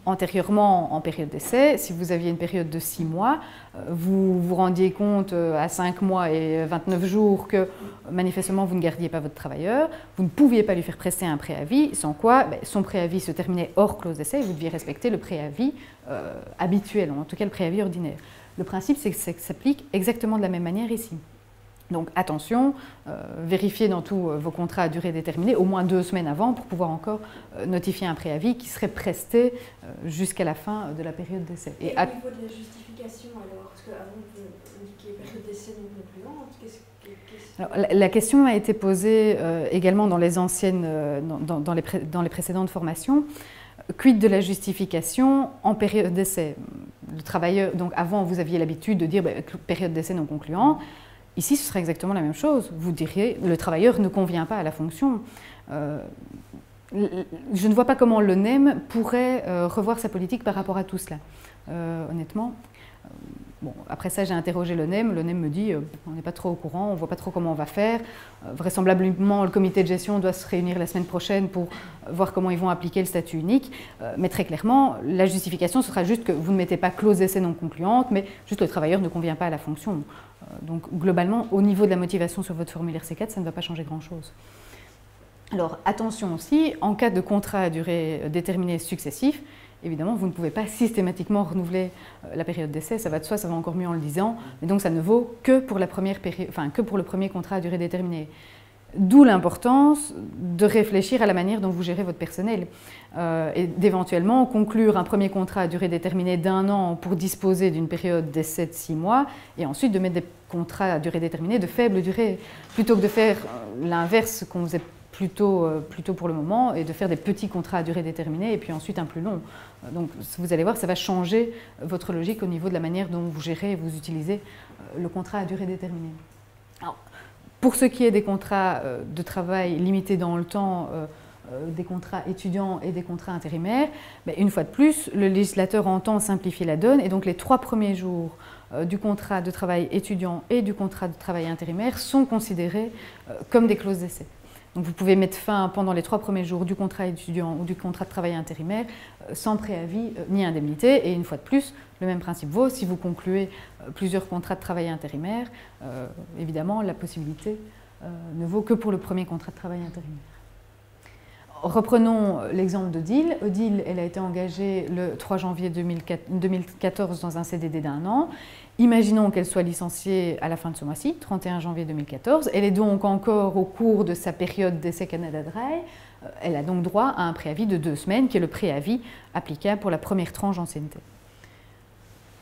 Antérieurement, en période d'essai, si vous aviez une période de 6 mois, vous vous rendiez compte à 5 mois et 29 jours que manifestement vous ne gardiez pas votre travailleur, vous ne pouviez pas lui faire prester un préavis, sans quoi son préavis se terminait hors clause d'essai et vous deviez respecter le préavis habituel, en tout cas le préavis ordinaire. Le principe, c'est que ça s'applique exactement de la même manière ici. Donc attention, vérifiez dans tous vos contrats à durée déterminée au moins 2 semaines avant pour pouvoir encore notifier un préavis qui serait presté jusqu'à la fin de la période d'essai. Et au niveau de la justification alors, parce qu'avant vous indiquiez période d'essai non concluante, alors, la question a été posée également dans les anciennes, dans les précédentes formations. Quid de la justification en période d'essai? Le travailleur, donc avant vous aviez l'habitude de dire période d'essai non concluante. Ici, ce serait exactement la même chose. Vous diriez, le travailleur ne convient pas à la fonction. Je ne vois pas comment l'ONEM pourrait revoir sa politique par rapport à tout cela, honnêtement. Bon, après ça, j'ai interrogé l'ONEM. L'ONEM me dit, on n'est pas trop au courant, on ne voit pas trop comment on va faire. Vraisemblablement, le comité de gestion doit se réunir la semaine prochaine pour voir comment ils vont appliquer le statut unique. Mais très clairement, la justification, ce sera juste que vous ne mettez pas clause d'essai non concluante, mais juste le travailleur ne convient pas à la fonction. Donc globalement, au niveau de la motivation sur votre formulaire C4, ça ne va pas changer grand-chose. Alors attention aussi, en cas de contrat à durée déterminée successif, évidemment, vous ne pouvez pas systématiquement renouveler la période d'essai, ça va de soi, ça va encore mieux en le disant, et donc ça ne vaut que pour, que pour le premier contrat à durée déterminée. D'où l'importance de réfléchir à la manière dont vous gérez votre personnel et d'éventuellement conclure un premier contrat à durée déterminée d'1 an pour disposer d'une période d'essai de 6 mois et ensuite de mettre des contrats à durée déterminée de faible durée, plutôt que de faire l'inverse qu'on faisait plutôt pour le moment et de faire des petits contrats à durée déterminée et puis ensuite un plus long. Donc vous allez voir, ça va changer votre logique au niveau de la manière dont vous gérez et vous utilisez le contrat à durée déterminée. Alors, pour ce qui est des contrats de travail limités dans le temps, des contrats étudiants et des contrats intérimaires, une fois de plus, le législateur entend simplifier la donne et donc les 3 premiers jours du contrat de travail étudiant et du contrat de travail intérimaire sont considérés comme des clauses d'essai. Donc vous pouvez mettre fin pendant les 3 premiers jours du contrat étudiant ou du contrat de travail intérimaire sans préavis ni indemnité. Et une fois de plus, le même principe vaut si vous concluez plusieurs contrats de travail intérimaire. Évidemment, la possibilité ne vaut que pour le premier contrat de travail intérimaire. Reprenons l'exemple d'Odile. Odile, elle a été engagée le 3 janvier 2014 dans un CDD d'1 an. Imaginons qu'elle soit licenciée à la fin de ce mois-ci, 31 janvier 2014. Elle est donc encore au cours de sa période d'essai Canada Dry. Elle a donc droit à un préavis de 2 semaines, qui est le préavis applicable pour la première tranche d'ancienneté.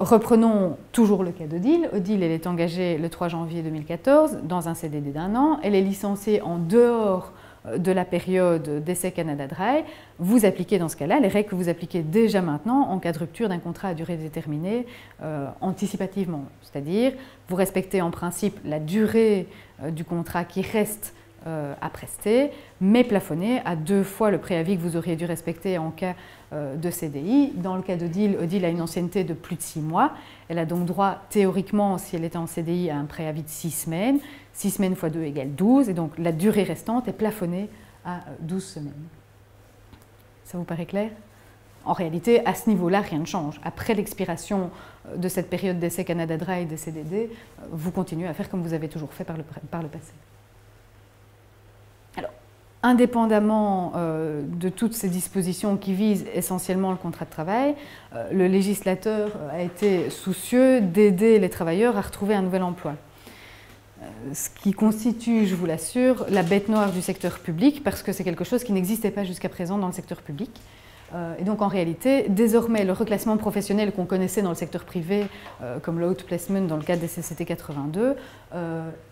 Reprenons toujours le cas d'Odile. Odile, elle est engagée le 3 janvier 2014 dans un CDD d'1 an. Elle est licenciée en dehors de la période d'essai Canada Dry. Vous appliquez dans ce cas-là les règles que vous appliquez déjà maintenant en cas de rupture d'un contrat à durée déterminée anticipativement. C'est-à-dire, vous respectez en principe la durée du contrat qui reste à prester, mais plafonné à 2 fois le préavis que vous auriez dû respecter en cas de CDI. Dans le cas d'Odile, Odile a une ancienneté de plus de 6 mois. Elle a donc droit, théoriquement, si elle était en CDI, à un préavis de 6 semaines. 6 semaines fois 2 égale 12, et donc la durée restante est plafonnée à 12 semaines. Ça vous paraît clair? En réalité, à ce niveau-là, rien ne change. Après l'expiration de cette période d'essai Canada Dry et des CDD, vous continuez à faire comme vous avez toujours fait par le passé. Alors, indépendamment de toutes ces dispositions qui visent essentiellement le contrat de travail, le législateur a été soucieux d'aider les travailleurs à retrouver un nouvel emploi. Ce qui constitue, je vous l'assure, la bête noire du secteur public, parce que c'est quelque chose qui n'existait pas jusqu'à présent dans le secteur public. Et donc en réalité, désormais, le reclassement professionnel qu'on connaissait dans le secteur privé, comme le outplacement dans le cadre des CCT 82,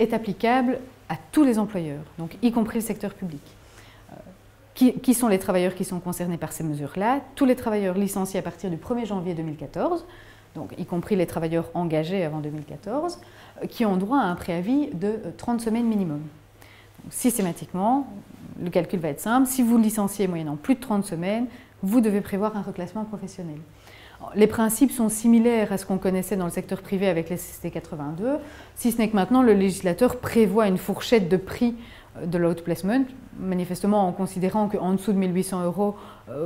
est applicable à tous les employeurs, donc y compris le secteur public. Qui sont les travailleurs qui sont concernés par ces mesures-là? Tous les travailleurs licenciés à partir du 1er janvier 2014, donc y compris les travailleurs engagés avant 2014, qui ont droit à un préavis de 30 semaines minimum. Donc, systématiquement, le calcul va être simple. Si vous licenciez moyennant plus de 30 semaines, vous devez prévoir un reclassement professionnel. Alors, les principes sont similaires à ce qu'on connaissait dans le secteur privé avec les CCT 82, si ce n'est que maintenant le législateur prévoit une fourchette de prix de l'outplacement, manifestement en considérant qu'en dessous de 1 800 €,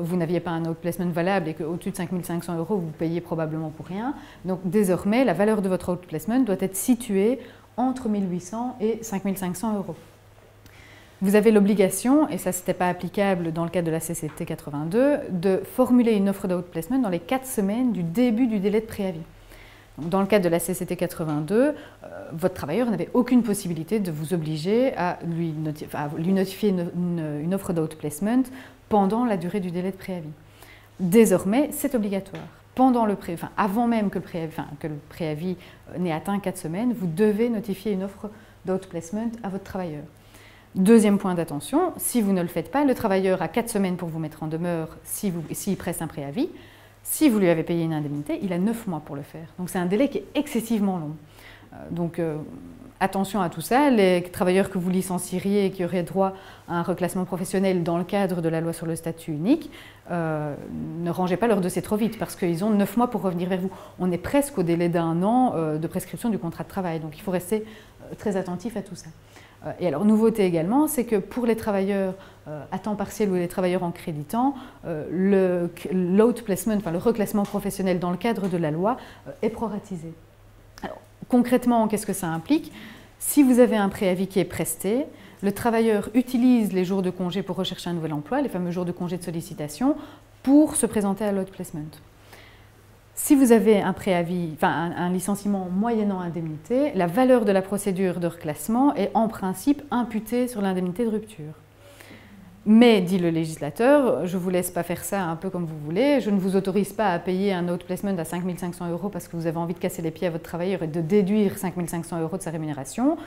vous n'aviez pas un outplacement valable et qu'au-dessus de 5 500 €, vous payez probablement pour rien. Donc désormais, la valeur de votre outplacement doit être située entre 1 800 et 5 500 €. Vous avez l'obligation, et ça n'était pas applicable dans le cadre de la CCT 82, de formuler une offre d'outplacement dans les 4 semaines du début du délai de préavis. Donc, dans le cadre de la CCT 82, votre travailleur n'avait aucune possibilité de vous obliger à lui notifier une offre d'outplacement pendant la durée du délai de préavis. Désormais, c'est obligatoire. Avant même que le préavis n'ait atteint 4 semaines, vous devez notifier une offre d'outplacement à votre travailleur. Deuxième point d'attention, si vous ne le faites pas, le travailleur a 4 semaines pour vous mettre en demeure s'il presse un préavis. Si vous lui avez payé une indemnité, il a 9 mois pour le faire. Donc c'est un délai qui est excessivement long. Donc attention à tout ça. Les travailleurs que vous licencieriez et qui auraient droit à un reclassement professionnel dans le cadre de la loi sur le statut unique, ne rangez pas leur dossier trop vite parce qu'ils ont 9 mois pour revenir vers vous. On est presque au délai d'1 an de prescription du contrat de travail. Donc il faut rester très attentif à tout ça. Et alors, nouveauté également, c'est que pour les travailleurs à temps partiel ou les travailleurs en créditant, l'outplacement, le reclassement professionnel dans le cadre de la loi est proratisé. Alors, concrètement, qu'est-ce que ça implique? Si vous avez un préavis qui est presté, le travailleur utilise les jours de congé pour rechercher un nouvel emploi, les fameux jours de congé de sollicitation, pour se présenter à l'outplacement. Si vous avez un préavis, enfin un licenciement moyennant indemnité, la valeur de la procédure de reclassement est en principe imputée sur l'indemnité de rupture. Mais, dit le législateur, je ne vous laisse pas faire ça un peu comme vous voulez, je ne vous autorise pas à payer un outplacement à 5 500 € parce que vous avez envie de casser les pieds à votre travailleur et de déduire 5 500 € de sa rémunération.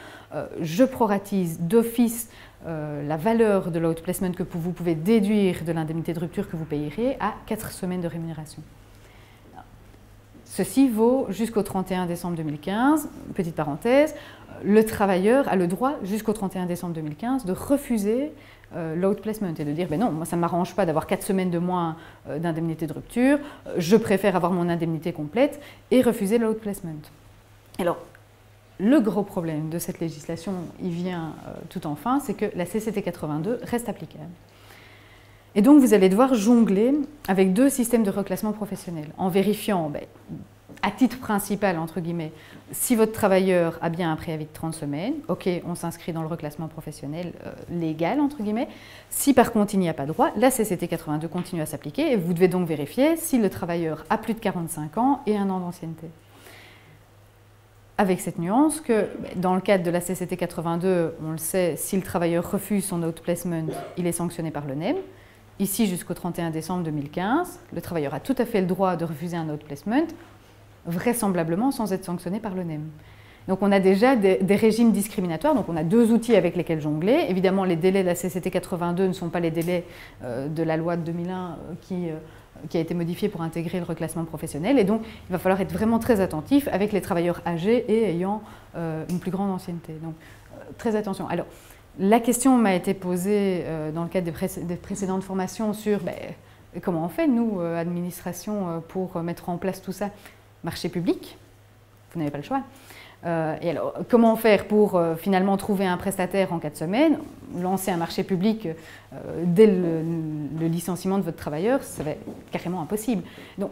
Je proratise d'office la valeur de l'outplacement que vous pouvez déduire de l'indemnité de rupture que vous payerez à 4 semaines de rémunération. Ceci vaut jusqu'au 31 décembre 2015, petite parenthèse, le travailleur a le droit jusqu'au 31 décembre 2015 de refuser l'outplacement et de dire ben non, moi ça ne m'arrange pas d'avoir 4 semaines de moins d'indemnité de rupture, je préfère avoir mon indemnité complète et refuser l'outplacement. Alors, le gros problème de cette législation, il vient tout enfin, c'est que la CCT 82 reste applicable. Et donc vous allez devoir jongler avec deux systèmes de reclassement professionnel en vérifiant à titre principal, entre guillemets, si votre travailleur a bien un préavis de 30 semaines, ok, on s'inscrit dans le reclassement professionnel légal, entre guillemets. Si par contre il n'y a pas droit, la CCT 82 continue à s'appliquer et vous devez donc vérifier si le travailleur a plus de 45 ans et 1 an d'ancienneté. Avec cette nuance que, dans le cadre de la CCT 82, on le sait, si le travailleur refuse son outplacement, il est sanctionné par le NEM. Ici, jusqu'au 31 décembre 2015, le travailleur a tout à fait le droit de refuser un outplacement, vraisemblablement sans être sanctionné par le NEM. Donc on a déjà des régimes discriminatoires, donc on a deux outils avec lesquels jongler. Évidemment, les délais de la CCT 82 ne sont pas les délais de la loi de 2001 qui a été modifiée pour intégrer le reclassement professionnel. Et donc, il va falloir être vraiment très attentif avec les travailleurs âgés et ayant une plus grande ancienneté. Donc, très attention. Alors, la question m'a été posée dans le cadre des précédentes formations sur comment on fait, nous, administration, pour mettre en place tout ça. Marché public, vous n'avez pas le choix. Et alors, comment faire pour finalement trouver un prestataire en 4 semaines, lancer un marché public dès le licenciement de votre travailleur, ça va être carrément impossible. Donc,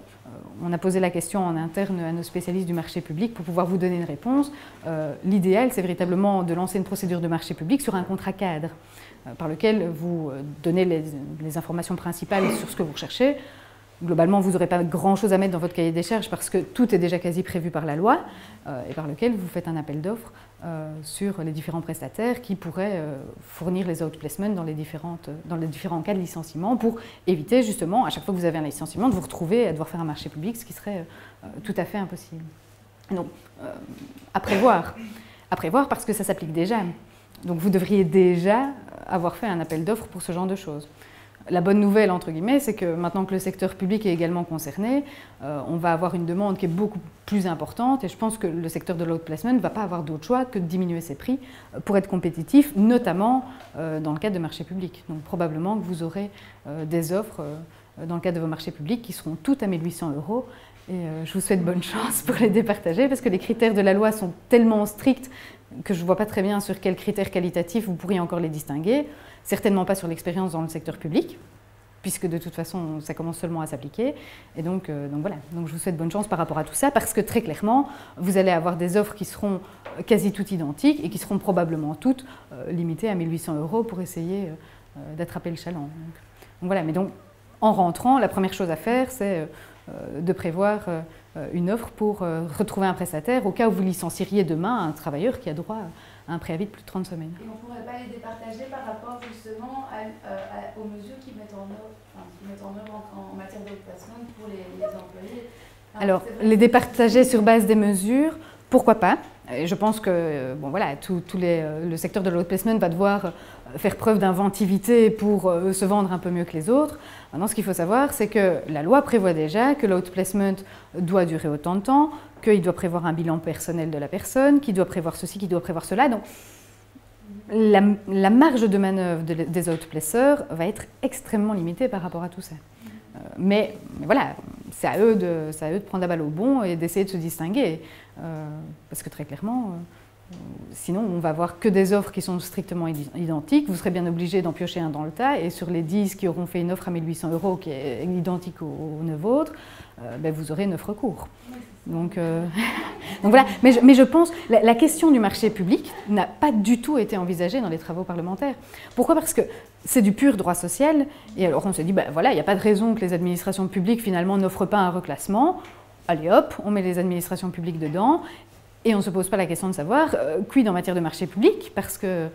on a posé la question en interne à nos spécialistes du marché public pour pouvoir vous donner une réponse. L'idéal, c'est véritablement de lancer une procédure de marché public sur un contrat cadre, par lequel vous donnez les informations principales sur ce que vous recherchez. Globalement, vous n'aurez pas grand-chose à mettre dans votre cahier des charges parce que tout est déjà quasi prévu par la loi et par lequel vous faites un appel d'offres sur les différents prestataires qui pourraient fournir les outplacements dans les différents cas de licenciement pour éviter justement, à chaque fois que vous avez un licenciement, de vous retrouver à devoir faire un marché public, ce qui serait tout à fait impossible. Donc, à prévoir parce que ça s'applique déjà. Donc, vous devriez déjà avoir fait un appel d'offres pour ce genre de choses. La bonne nouvelle, entre guillemets, c'est que maintenant que le secteur public est également concerné, on va avoir une demande qui est beaucoup plus importante et je pense que le secteur de l'outplacement ne va pas avoir d'autre choix que de diminuer ses prix pour être compétitif, notamment dans le cadre de marchés publics. Donc probablement que vous aurez des offres dans le cadre de vos marchés publics qui seront toutes à 1 800 € et je vous souhaite bonne chance pour les départager parce que les critères de la loi sont tellement stricts que je ne vois pas très bien sur quels critères qualitatifs vous pourriez encore les distinguer. Certainement pas sur l'expérience dans le secteur public, puisque de toute façon, ça commence seulement à s'appliquer. Et donc voilà, donc je vous souhaite bonne chance par rapport à tout ça, parce que très clairement, vous allez avoir des offres qui seront quasi toutes identiques et qui seront probablement toutes limitées à 1 800 € pour essayer d'attraper le chaland. Donc voilà, mais donc en rentrant, la première chose à faire, c'est de prévoir une offre pour retrouver un prestataire au cas où vous licencieriez demain un travailleur qui a droit à un préavis de plus de 30 semaines. Et on ne pourrait pas les départager par rapport justement aux mesures qu'ils mettent en œuvre en matière d'occupation pour les employés. Alors, les départager sur base des mesures, pourquoi pas? Et je pense que bon, voilà, le secteur de l'outplacement va devoir faire preuve d'inventivité pour se vendre un peu mieux que les autres. Maintenant, ce qu'il faut savoir, c'est que la loi prévoit déjà que l'outplacement doit durer autant de temps, qu'il doit prévoir un bilan personnel de la personne, qu'il doit prévoir ceci, qu'il doit prévoir cela. Donc, la marge de manœuvre des outplaceurs va être extrêmement limitée par rapport à tout ça. Mais voilà, c'est à eux de prendre la balle au bond et d'essayer de se distinguer. Parce que très clairement, Sinon, on va avoir que des offres qui sont strictement identiques. Vous serez bien obligé d'en piocher un dans le tas. Et sur les 10 qui auront fait une offre à 1 800 € qui est identique aux 9 autres, ben vous aurez 9 recours. Donc voilà. Mais je pense que la question du marché public n'a pas du tout été envisagée dans les travaux parlementaires. Pourquoi? Parce que c'est du pur droit social. Et alors on se dit, ben voilà, il n'y a pas de raison que les administrations publiques finalement n'offrent pas un reclassement. Allez hop, on met les administrations publiques dedans. Et on ne se pose pas la question de savoir quid en matière de marché public, parce que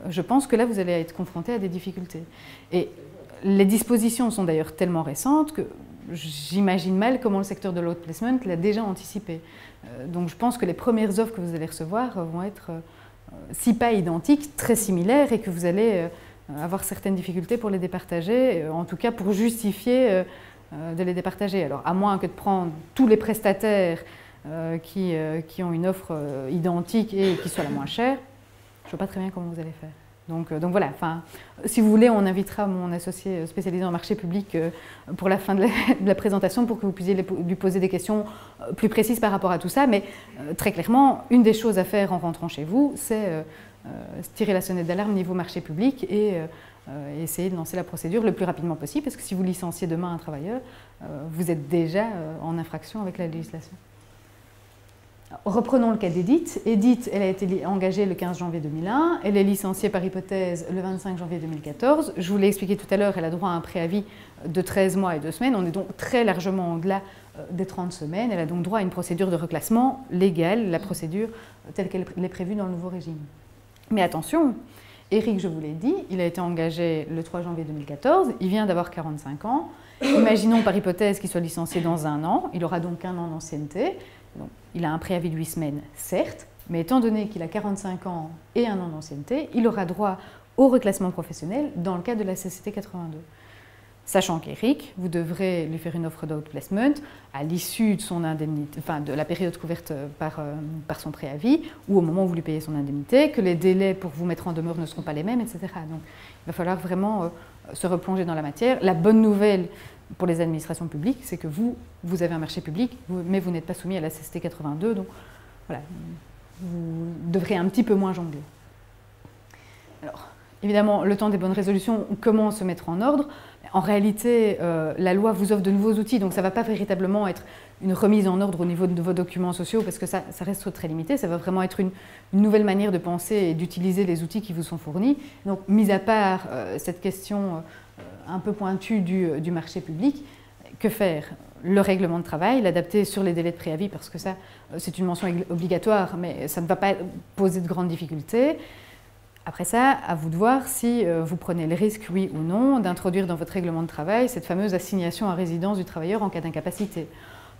je pense que là, vous allez être confronté à des difficultés. Et les dispositions sont d'ailleurs tellement récentes que j'imagine mal comment le secteur de l'outplacement l'a déjà anticipé. Donc je pense que les premières offres que vous allez recevoir vont être, si pas identiques, très similaires, et que vous allez avoir certaines difficultés pour les départager, en tout cas pour justifier de les départager. Alors à moins que de prendre tous les prestataires qui ont une offre identique et qui soit la moins chère, je ne vois pas très bien comment vous allez faire. Donc voilà, si vous voulez, on invitera mon associé spécialisé en marché public pour la fin de la présentation pour que vous puissiez lui poser des questions plus précises par rapport à tout ça. Mais très clairement, une des choses à faire en rentrant chez vous, c'est tirer la sonnette d'alarme niveau marché public et essayer de lancer la procédure le plus rapidement possible, parce que si vous licenciez demain un travailleur, vous êtes déjà en infraction avec la législation. Reprenons le cas d'Edith. Edith, elle a été engagée le 15 janvier 2001, elle est licenciée par hypothèse le 25 janvier 2014. Je vous l'ai expliqué tout à l'heure, elle a droit à un préavis de 13 mois et 2 semaines. On est donc très largement au-delà des 30 semaines. Elle a donc droit à une procédure de reclassement légale, la procédure telle qu'elle est prévue dans le nouveau régime. Mais attention, Eric, je vous l'ai dit, il a été engagé le 3 janvier 2014, il vient d'avoir 45 ans. Imaginons par hypothèse qu'il soit licencié dans 1 an, il aura donc 1 an d'ancienneté. Donc, il a un préavis de 8 semaines, certes, mais étant donné qu'il a 45 ans et 1 an d'ancienneté, il aura droit au reclassement professionnel dans le cadre de la CCT 82. Sachant qu'Eric, vous devrez lui faire une offre d'outplacement à l'issue de son indemnité, enfin de la période couverte par son préavis, ou au moment où vous lui payez son indemnité, que les délais pour vous mettre en demeure ne seront pas les mêmes, etc. Donc il va falloir vraiment se replonger dans la matière. La bonne nouvelle pour les administrations publiques, c'est que vous avez un marché public, mais vous n'êtes pas soumis à la CCT 82, donc voilà, vous devrez un petit peu moins jongler. Alors, évidemment, le temps des bonnes résolutions, comment se mettre en ordre? En réalité, la loi vous offre de nouveaux outils, donc ça ne va pas véritablement être une remise en ordre au niveau de vos documents sociaux, parce que ça reste très limité, ça va vraiment être une nouvelle manière de penser et d'utiliser les outils qui vous sont fournis. Donc, mis à part cette question un peu pointue du marché public, que faire? Le règlement de travail, l'adapter sur les délais de préavis, parce que ça, c'est une mention obligatoire, mais ça ne va pas poser de grandes difficultés. Après ça, à vous de voir si vous prenez le risque, oui ou non, d'introduire dans votre règlement de travail cette fameuse assignation à résidence du travailleur en cas d'incapacité.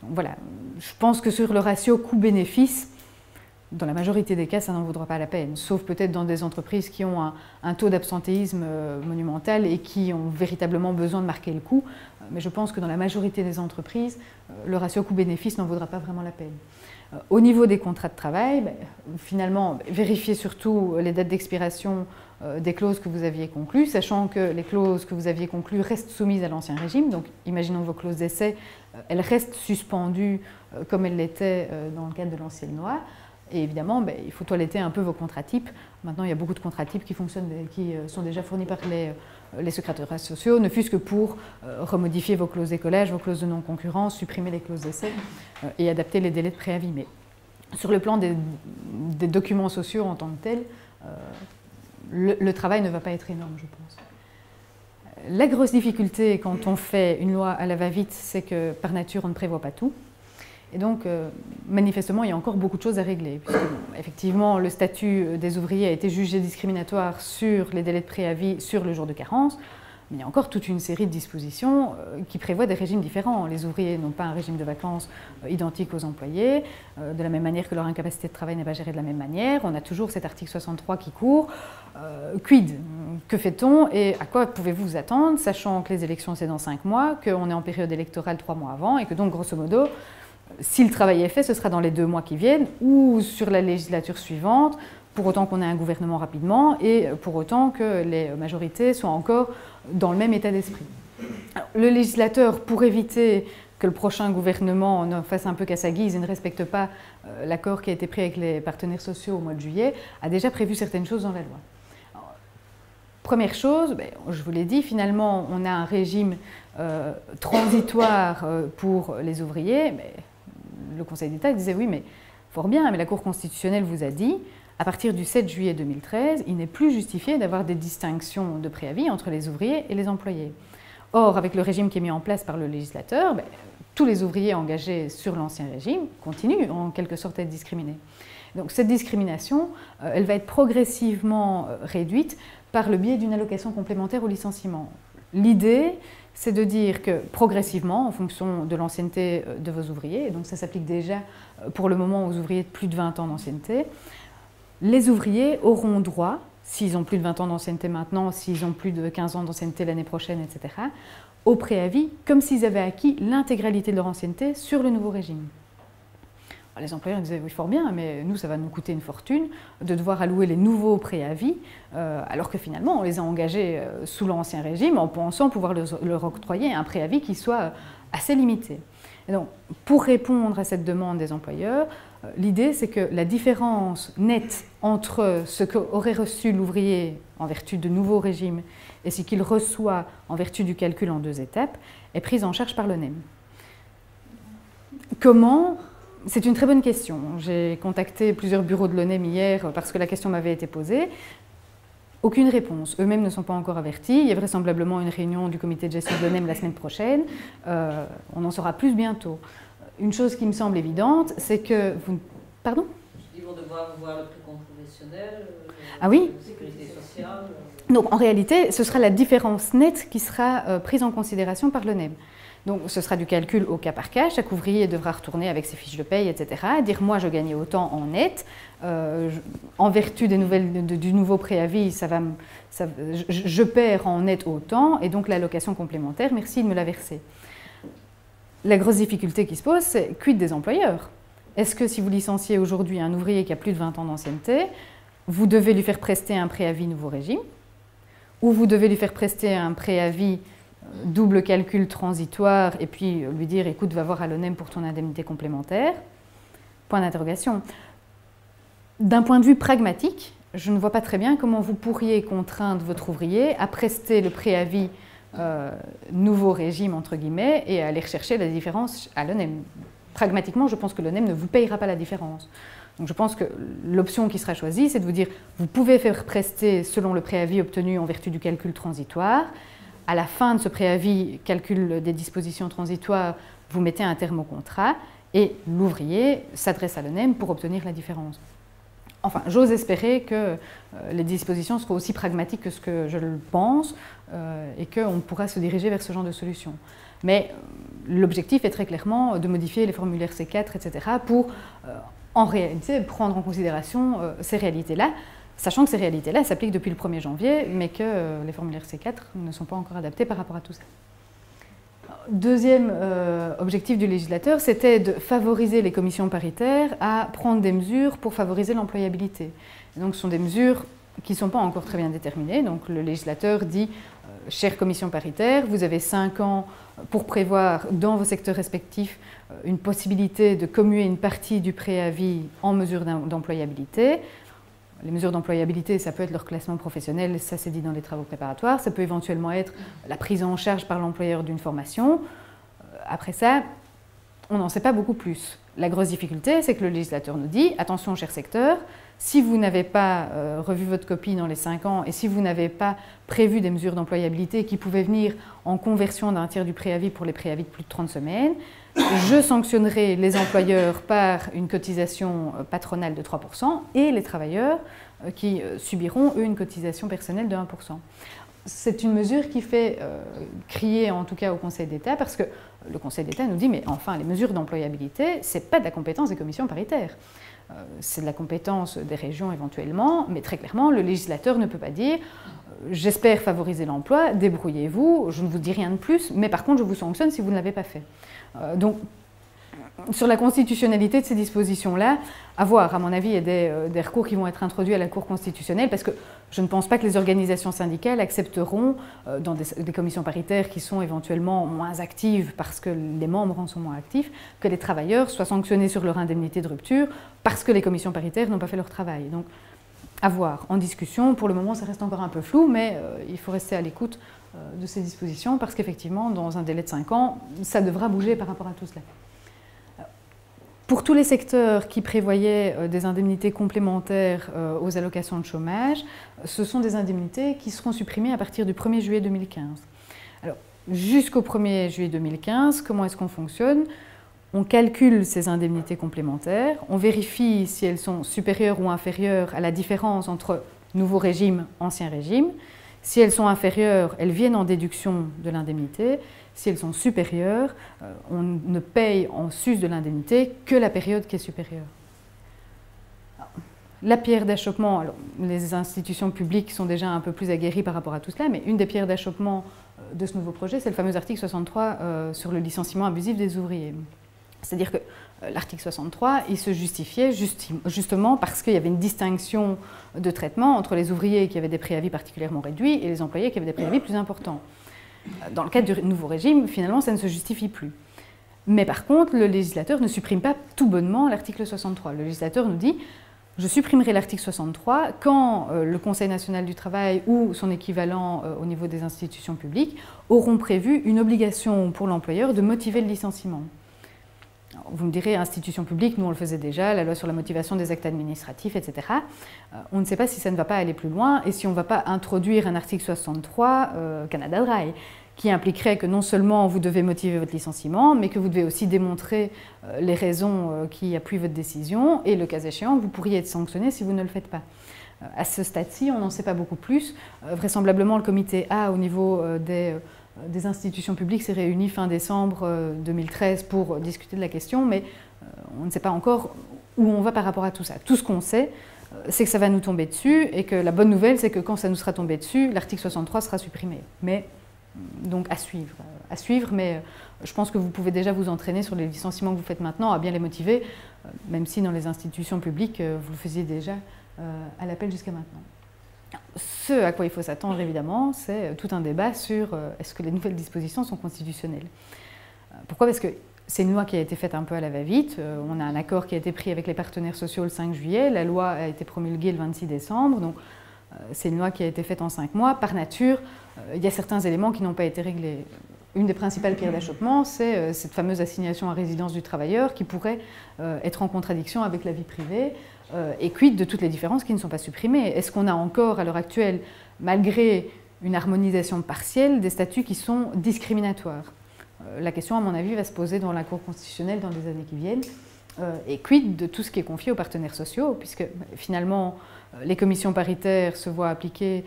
Donc voilà, je pense que sur le ratio coût-bénéfice, dans la majorité des cas, ça n'en vaudra pas la peine, sauf peut-être dans des entreprises qui ont un taux d'absentéisme monumental et qui ont véritablement besoin de marquer le coup. Mais je pense que dans la majorité des entreprises, le ratio coût-bénéfice n'en vaudra pas vraiment la peine. Au niveau des contrats de travail, finalement, vérifiez surtout les dates d'expiration des clauses que vous aviez conclues, sachant que les clauses que vous aviez conclues restent soumises à l'ancien régime. Donc, imaginons vos clauses d'essai, elles restent suspendues comme elles l'étaient dans le cadre de l'ancienne loi. Et évidemment, il faut toiletter un peu vos contrats types. Maintenant, il y a beaucoup de contrats types qui fonctionnent, qui sont déjà fournis par les secrétariats sociaux, ne fût-ce que pour remodifier vos clauses d'écolage, vos clauses de non-concurrence, supprimer les clauses d'essai et adapter les délais de préavis. Mais sur le plan des documents sociaux en tant que tels, le travail ne va pas être énorme, je pense. La grosse difficulté quand on fait une loi à la va-vite, c'est que par nature, on ne prévoit pas tout. Et donc, manifestement, il y a encore beaucoup de choses à régler. Puisque, effectivement, le statut des ouvriers a été jugé discriminatoire sur les délais de préavis, sur le jour de carence. Mais il y a encore toute une série de dispositions qui prévoient des régimes différents. Les ouvriers n'ont pas un régime de vacances identique aux employés, de la même manière que leur incapacité de travail n'est pas gérée de la même manière. On a toujours cet article 63 qui court. Quid? Que fait-on et à quoi pouvez-vous vous attendre, sachant que les élections c'est dans 5 mois, qu'on est en période électorale 3 mois avant et que donc, grosso modo, si le travail est fait, ce sera dans les 2 mois qui viennent ou sur la législature suivante, pour autant qu'on ait un gouvernement rapidement et pour autant que les majorités soient encore dans le même état d'esprit. Le législateur, pour éviter que le prochain gouvernement ne fasse un peu qu'à sa guise et ne respecte pas l'accord qui a été pris avec les partenaires sociaux au mois de juillet, a déjà prévu certaines choses dans la loi. Alors, première chose, je vous l'ai dit, finalement, on a un régime transitoire pour les ouvriers. Mais le Conseil d'État disait oui, mais fort bien, mais la Cour constitutionnelle vous a dit, à partir du 7 juillet 2013, il n'est plus justifié d'avoir des distinctions de préavis entre les ouvriers et les employés. Or, avec le régime qui est mis en place par le législateur, tous les ouvriers engagés sur l'ancien régime continuent en quelque sorte à être discriminés. Donc cette discrimination, elle va être progressivement réduite par le biais d'une allocation complémentaire au licenciement. L'idée, c'est de dire que progressivement, en fonction de l'ancienneté de vos ouvriers, et donc ça s'applique déjà pour le moment aux ouvriers de plus de 20 ans d'ancienneté, les ouvriers auront droit, s'ils ont plus de 20 ans d'ancienneté maintenant, s'ils ont plus de 15 ans d'ancienneté l'année prochaine, etc., au préavis, comme s'ils avaient acquis l'intégralité de leur ancienneté sur le nouveau régime. Alors, les employeurs disaient oui, fort bien, mais nous, ça va nous coûter une fortune de devoir allouer les nouveaux préavis, alors que finalement, on les a engagés sous l'ancien régime en pensant pouvoir leur octroyer un préavis qui soit assez limité. Et donc, pour répondre à cette demande des employeurs, l'idée, c'est que la différence nette entre ce qu'aurait reçu l'ouvrier en vertu de nouveaux régimes et ce qu'il reçoit en vertu du calcul en 2 étapes est prise en charge par l'ONEM. Comment? C'est une très bonne question. J'ai contacté plusieurs bureaux de l'ONEM hier parce que la question m'avait été posée. Aucune réponse. Eux-mêmes ne sont pas encore avertis. Il y a vraisemblablement une réunion du comité de gestion de l'ONEM la semaine prochaine. On en saura plus bientôt. Une chose qui me semble évidente, c'est que vous... Pardon ? Ils vont devoir voir le précompte professionnel, ah oui ? la sécurité sociale. Donc en réalité, ce sera la différence nette qui sera prise en considération par l'ONEM. Donc ce sera du calcul au cas par cas. Chaque ouvrier devra retourner avec ses fiches de paye, etc. Dire moi je gagnais autant en net. En vertu des du nouveau préavis, je perds en net autant et donc l'allocation complémentaire, merci de me la verser. La grosse difficulté qui se pose, c'est quid des employeurs? Est-ce que si vous licenciez aujourd'hui un ouvrier qui a plus de 20 ans d'ancienneté, vous devez lui faire prester un préavis nouveau régime ou vous devez lui faire prester un préavis double calcul transitoire et puis lui dire écoute, va voir à l'ONEM pour ton indemnité complémentaire? Point d'interrogation. D'un point de vue pragmatique, je ne vois pas très bien comment vous pourriez contraindre votre ouvrier à prester le préavis nouveau régime entre guillemets et à aller rechercher la différence à l'ONEM. Pragmatiquement, je pense que l'ONEM ne vous payera pas la différence. Donc je pense que l'option qui sera choisie, c'est de vous dire vous pouvez faire prester selon le préavis obtenu en vertu du calcul transitoire. À la fin de ce préavis, calcul des dispositions transitoires, vous mettez un terme au contrat et l'ouvrier s'adresse à l'ONEM pour obtenir la différence. Enfin, j'ose espérer que les dispositions seront aussi pragmatiques que ce que je le pense et qu'on pourra se diriger vers ce genre de solution. Mais l'objectif est très clairement de modifier les formulaires C4, etc. pour, en réalité, prendre en considération ces réalités-là, sachant que ces réalités-là s'appliquent depuis le 1er janvier, mais que les formulaires C4 ne sont pas encore adaptés par rapport à tout ça. Deuxième objectif du législateur, c'était de favoriser les commissions paritaires à prendre des mesures pour favoriser l'employabilité. Donc ce sont des mesures qui ne sont pas encore très bien déterminées. Donc le législateur dit, chère commission paritaire, vous avez 5 ans pour prévoir dans vos secteurs respectifs une possibilité de commuer une partie du préavis en mesure d'employabilité. Les mesures d'employabilité, ça peut être leur classement professionnel, ça c'est dit dans les travaux préparatoires, ça peut éventuellement être la prise en charge par l'employeur d'une formation. Après ça, on n'en sait pas beaucoup plus. La grosse difficulté, c'est que le législateur nous dit, attention cher secteur, si vous n'avez pas revu votre copie dans les 5 ans et si vous n'avez pas prévu des mesures d'employabilité qui pouvaient venir en conversion d'un tiers du préavis pour les préavis de plus de 30 semaines, je sanctionnerai les employeurs par une cotisation patronale de 3% et les travailleurs qui subiront, eux, une cotisation personnelle de 1%. C'est une mesure qui fait crier, en tout cas, au Conseil d'État, parce que le Conseil d'État nous dit, mais enfin, les mesures d'employabilité, ce n'est pas de la compétence des commissions paritaires. C'est de la compétence des régions éventuellement, mais très clairement, le législateur ne peut pas dire « j'espère favoriser l'emploi, débrouillez-vous, je ne vous dis rien de plus, mais par contre, je vous sanctionne si vous ne l'avez pas fait ». Donc, sur la constitutionnalité de ces dispositions-là, à voir. À mon avis, il y a des recours qui vont être introduits à la Cour constitutionnelle parce que je ne pense pas que les organisations syndicales accepteront, dans des commissions paritaires qui sont éventuellement moins actives parce que les membres en sont moins actifs, que les travailleurs soient sanctionnés sur leur indemnité de rupture parce que les commissions paritaires n'ont pas fait leur travail. Donc, à voir, en discussion. Pour le moment, ça reste encore un peu flou, mais il faut rester à l'écoute de ces dispositions parce qu'effectivement, dans un délai de 5 ans, ça devra bouger par rapport à tout cela. Pour tous les secteurs qui prévoyaient des indemnités complémentaires aux allocations de chômage, ce sont des indemnités qui seront supprimées à partir du 1er juillet 2015. Alors, jusqu'au 1er juillet 2015, comment est-ce qu'on fonctionne? On calcule ces indemnités complémentaires, on vérifie si elles sont supérieures ou inférieures à la différence entre nouveau régime, ancien régime. Si elles sont inférieures, elles viennent en déduction de l'indemnité. Si elles sont supérieures, on ne paye en sus de l'indemnité que la période qui est supérieure. La pierre d'achoppement, alors les institutions publiques sont déjà un peu plus aguerries par rapport à tout cela, mais une des pierres d'achoppement de ce nouveau projet, c'est le fameux article 63 sur le licenciement abusif des ouvriers. C'est-à-dire que l'article 63, il se justifiait justement parce qu'il y avait une distinction de traitement entre les ouvriers qui avaient des préavis particulièrement réduits et les employés qui avaient des préavis plus importants. Dans le cadre du nouveau régime, finalement, ça ne se justifie plus. Mais par contre, le législateur ne supprime pas tout bonnement l'article 63. Le législateur nous dit « je supprimerai l'article 63 quand le Conseil national du travail ou son équivalent au niveau des institutions publiques auront prévu une obligation pour l'employeur de motiver le licenciement ». Vous me direz, institutions publiques, nous on le faisait déjà, la loi sur la motivation des actes administratifs, etc. On ne sait pas si ça ne va pas aller plus loin et si on ne va pas introduire un article 63, Canada Dry, qui impliquerait que non seulement vous devez motiver votre licenciement, mais que vous devez aussi démontrer les raisons qui appuient votre décision et le cas échéant, vous pourriez être sanctionné si vous ne le faites pas. À ce stade-ci, on n'en sait pas beaucoup plus. Vraisemblablement, le comité A au niveau des institutions publiques s'est réuni fin décembre 2013 pour discuter de la question, mais on ne sait pas encore où on va par rapport à tout ça. Tout ce qu'on sait, c'est que ça va nous tomber dessus et que la bonne nouvelle, c'est que quand ça nous sera tombé dessus, l'article 63 sera supprimé. Mais, donc à suivre, mais je pense que vous pouvez déjà vous entraîner sur les licenciements que vous faites maintenant à bien les motiver, même si dans les institutions publiques, vous le faisiez déjà à l'appel jusqu'à maintenant. Ce à quoi il faut s'attendre, évidemment, c'est tout un débat sur est-ce que les nouvelles dispositions sont constitutionnelles. Pourquoi? Parce que c'est une loi qui a été faite un peu à la va-vite. On a un accord qui a été pris avec les partenaires sociaux le 5 juillet. La loi a été promulguée le 26 décembre. Donc, c'est une loi qui a été faite en 5 mois. Par nature, il y a certains éléments qui n'ont pas été réglés. Une des principales pierres d'achoppement, c'est cette fameuse assignation à résidence du travailleur qui pourrait être en contradiction avec la vie privée. Et quid de toutes les différences qui ne sont pas supprimées? Est-ce qu'on a encore, à l'heure actuelle, malgré une harmonisation partielle, des statuts qui sont discriminatoires? La question, à mon avis, va se poser dans la Cour constitutionnelle dans les années qui viennent. Et quid de tout ce qui est confié aux partenaires sociaux, puisque finalement, les commissions paritaires se voient appliquer,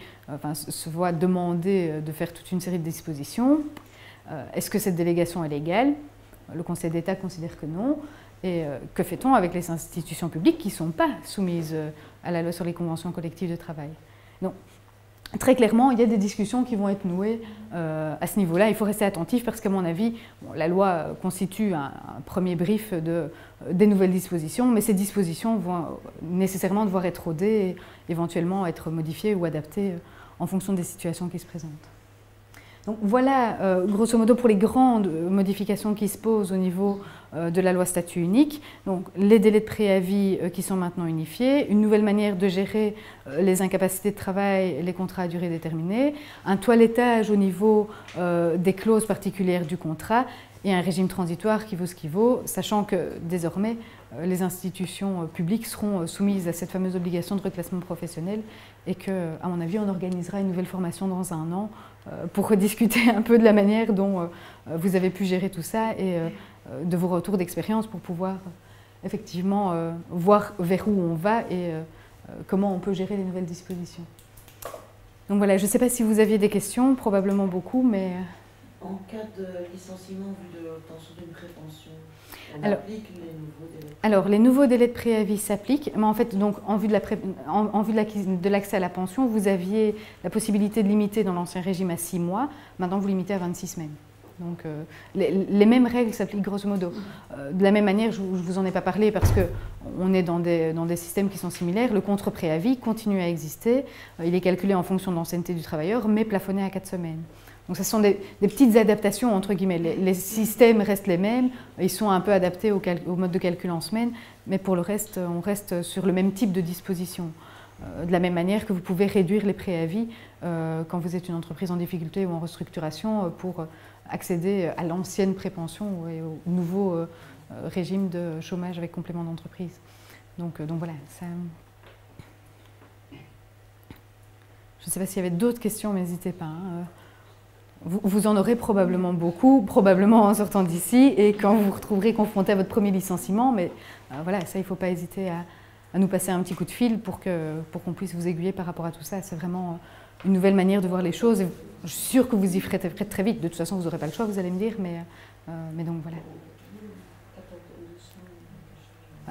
se voient demander de faire toute une série de dispositions. Est-ce que cette délégation est légale? Le Conseil d'État considère que non. Et que fait-on avec les institutions publiques qui ne sont pas soumises à la loi sur les conventions collectives de travail? Donc, très clairement, il y a des discussions qui vont être nouées à ce niveau-là. Il faut rester attentif parce qu'à mon avis, la loi constitue un premier brief des nouvelles dispositions, mais ces dispositions vont nécessairement devoir être rodées et éventuellement être modifiées ou adaptées en fonction des situations qui se présentent. Donc voilà, grosso modo, pour les grandes modifications qui se posent au niveau de la loi statut unique. Donc les délais de préavis qui sont maintenant unifiés, une nouvelle manière de gérer les incapacités de travail, les contrats à durée déterminée, un toilettage au niveau des clauses particulières du contrat et un régime transitoire qui vaut ce qu'il vaut, sachant que désormais les institutions publiques seront soumises à cette fameuse obligation de reclassement professionnel et que, à mon avis, on organisera une nouvelle formation dans 1 an pour rediscuter un peu de la manière dont vous avez pu gérer tout ça et de vos retours d'expérience pour pouvoir effectivement voir vers où on va et comment on peut gérer les nouvelles dispositions. Donc voilà, je ne sais pas si vous aviez des questions, probablement beaucoup, mais... En cas de licenciement vu de l'obtention d'une prépension, on applique les nouveaux délais? Alors, les nouveaux délais de préavis s'appliquent, mais en fait, donc, en vue de l'accès à la pension, vous aviez la possibilité de limiter dans l'ancien régime à 6 mois, maintenant vous limitez à 26 semaines. Donc les mêmes règles s'appliquent grosso modo. De la même manière, je ne vous en ai pas parlé parce qu'on est dans des systèmes qui sont similaires. Le contre-préavis continue à exister. Il est calculé en fonction de l'ancienneté du travailleur, mais plafonné à 4 semaines. Donc ce sont des petites adaptations, entre guillemets. Les systèmes restent les mêmes, ils sont un peu adaptés au mode de calcul en semaine, mais pour le reste, on reste sur le même type de disposition. De la même manière que vous pouvez réduire les préavis quand vous êtes une entreprise en difficulté ou en restructuration pour accéder à l'ancienne prépension et au nouveau régime de chômage avec complément d'entreprise. Donc voilà. Ça... Je ne sais pas s'il y avait d'autres questions, mais n'hésitez pas. Hein. Vous en aurez probablement beaucoup, probablement en sortant d'ici et quand vous vous retrouverez confronté à votre premier licenciement. Mais voilà, ça, il ne faut pas hésiter à nous passer un petit coup de fil pour qu'on puisse vous aiguiller par rapport à tout ça. C'est vraiment une nouvelle manière de voir les choses. Et je suis sûre que vous y ferez très vite. De toute façon, vous n'aurez pas le choix, vous allez me dire. Mais donc voilà.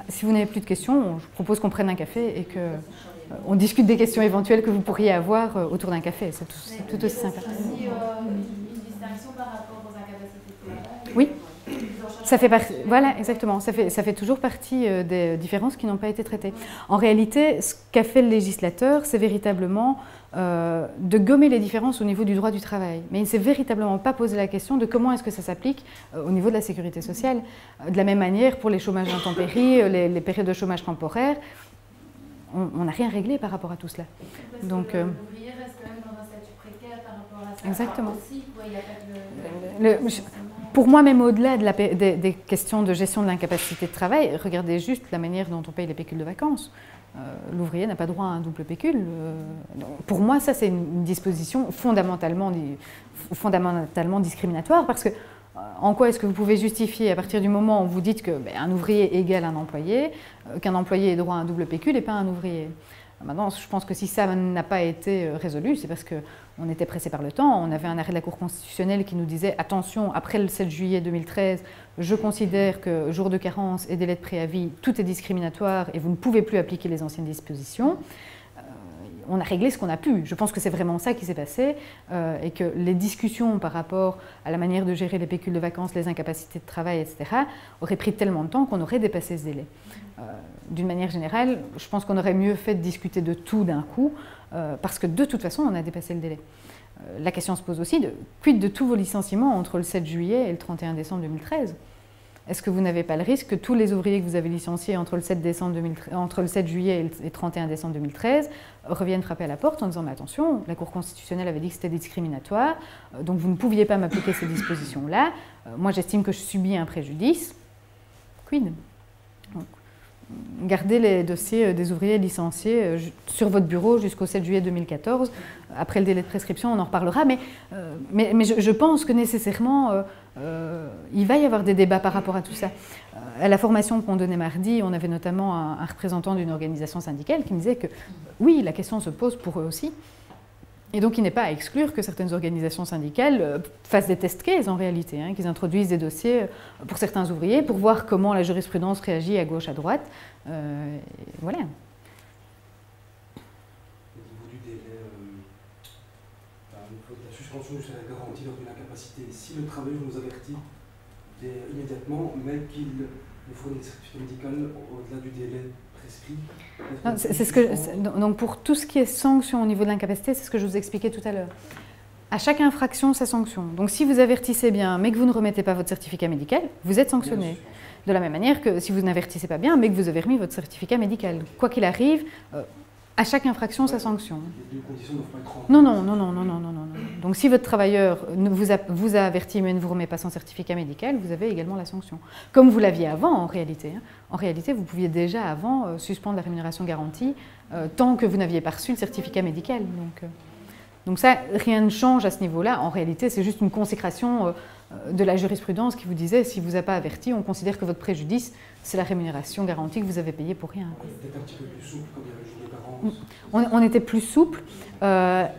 Si vous n'avez plus de questions, je propose qu'on prenne un café et qu'on discute des questions éventuelles que vous pourriez avoir autour d'un café. C'est tout aussi sympa. Une distinction par rapport aux incapacités de travail. Oui. Ça fait partie, voilà, exactement. Ça fait toujours partie des différences qui n'ont pas été traitées. En réalité, ce qu'a fait le législateur, c'est véritablement de gommer les différences au niveau du droit du travail. Mais il ne s'est véritablement pas posé la question de comment est-ce que ça s'applique au niveau de la sécurité sociale. De la même manière, pour les chômages d'intempéries, les périodes de chômage temporaire, on n'a rien réglé par rapport à tout cela. Parce donc, que l'ouvrier reste quand même dans un statut précaire par rapport à ça. Exactement. Aussi, quoi, il y a pas de... Pour moi, même au-delà des questions de gestion de l'incapacité de travail, regardez juste la manière dont on paye les pécules de vacances. L'ouvrier n'a pas droit à un double pécule. Pour moi, ça, c'est une disposition fondamentalement discriminatoire parce que en quoi est-ce que vous pouvez justifier à partir du moment où vous dites qu'un ouvrier égale un employé, qu'un employé ait droit à un double pécule et pas un ouvrier? Maintenant, je pense que si ça n'a pas été résolu, c'est parce qu'on était pressé par le temps. On avait un arrêt de la Cour constitutionnelle qui nous disait « Attention, après le 7 juillet 2013, je considère que jour de carence et délai de préavis, tout est discriminatoire et vous ne pouvez plus appliquer les anciennes dispositions. » On a réglé ce qu'on a pu. Je pense que c'est vraiment ça qui s'est passé et que les discussions par rapport à la manière de gérer les pécules de vacances, les incapacités de travail, etc., auraient pris tellement de temps qu'on aurait dépassé ce délai. D'une manière générale, je pense qu'on aurait mieux fait de discuter de tout d'un coup parce que de toute façon, on a dépassé le délai. La question se pose aussi de quid de tous vos licenciements entre le 7 juillet et le 31 décembre 2013 ? Est-ce que vous n'avez pas le risque que tous les ouvriers que vous avez licenciés entre le 7 juillet et le 31 décembre 2013 reviennent frapper à la porte en disant « Mais attention, la Cour constitutionnelle avait dit que c'était discriminatoire, donc vous ne pouviez pas m'appliquer ces dispositions-là. Moi, j'estime que je subis un préjudice. Quid ?» Gardez les dossiers des ouvriers licenciés sur votre bureau jusqu'au 7 juillet 2014. Après le délai de prescription, on en reparlera. Mais je pense que nécessairement, il va y avoir des débats par rapport à tout ça. À la formation qu'on donnait mardi, on avait notamment un représentant d'une organisation syndicale qui me disait que oui, la question se pose pour eux aussi. Et donc, il n'est pas à exclure que certaines organisations syndicales fassent des test cases en réalité, hein, qu'ils introduisent des dossiers pour certains ouvriers pour voir comment la jurisprudence réagit à gauche, à droite. Voilà. Au niveau du délai, au niveau de la suspension jusqu'à la garantie lors d'une incapacité, si le travailleur nous avertit immédiatement, mais qu'il nous fournit un certificat médical au-delà du délai prescrit. Donc pour tout ce qui est sanction au niveau de l'incapacité, c'est ce que je vous expliquais tout à l'heure. À chaque infraction, sa sanction. Donc si vous avertissez bien, mais que vous ne remettez pas votre certificat médical, vous êtes sanctionné. De la même manière que si vous n'avertissez pas bien, mais que vous avez remis votre certificat médical. Quoi qu'il arrive, à chaque infraction, sa sanction. Les deux conditions ne doivent pas être Non. Donc si votre travailleur vous a averti mais ne vous remet pas son certificat médical, vous avez également la sanction. Comme vous l'aviez avant en réalité. En réalité, vous pouviez déjà avant suspendre la rémunération garantie tant que vous n'aviez pas reçu le certificat médical. Donc ça, rien ne change à ce niveau-là. En réalité, c'est juste une consécration de la jurisprudence qui vous disait si vous n'a pas averti, on considère que votre préjudice, c'est la rémunération garantie que vous avez payée pour rien. Peut-être un petit peu plus souple comme il y avait le jour de carence. On était plus souple.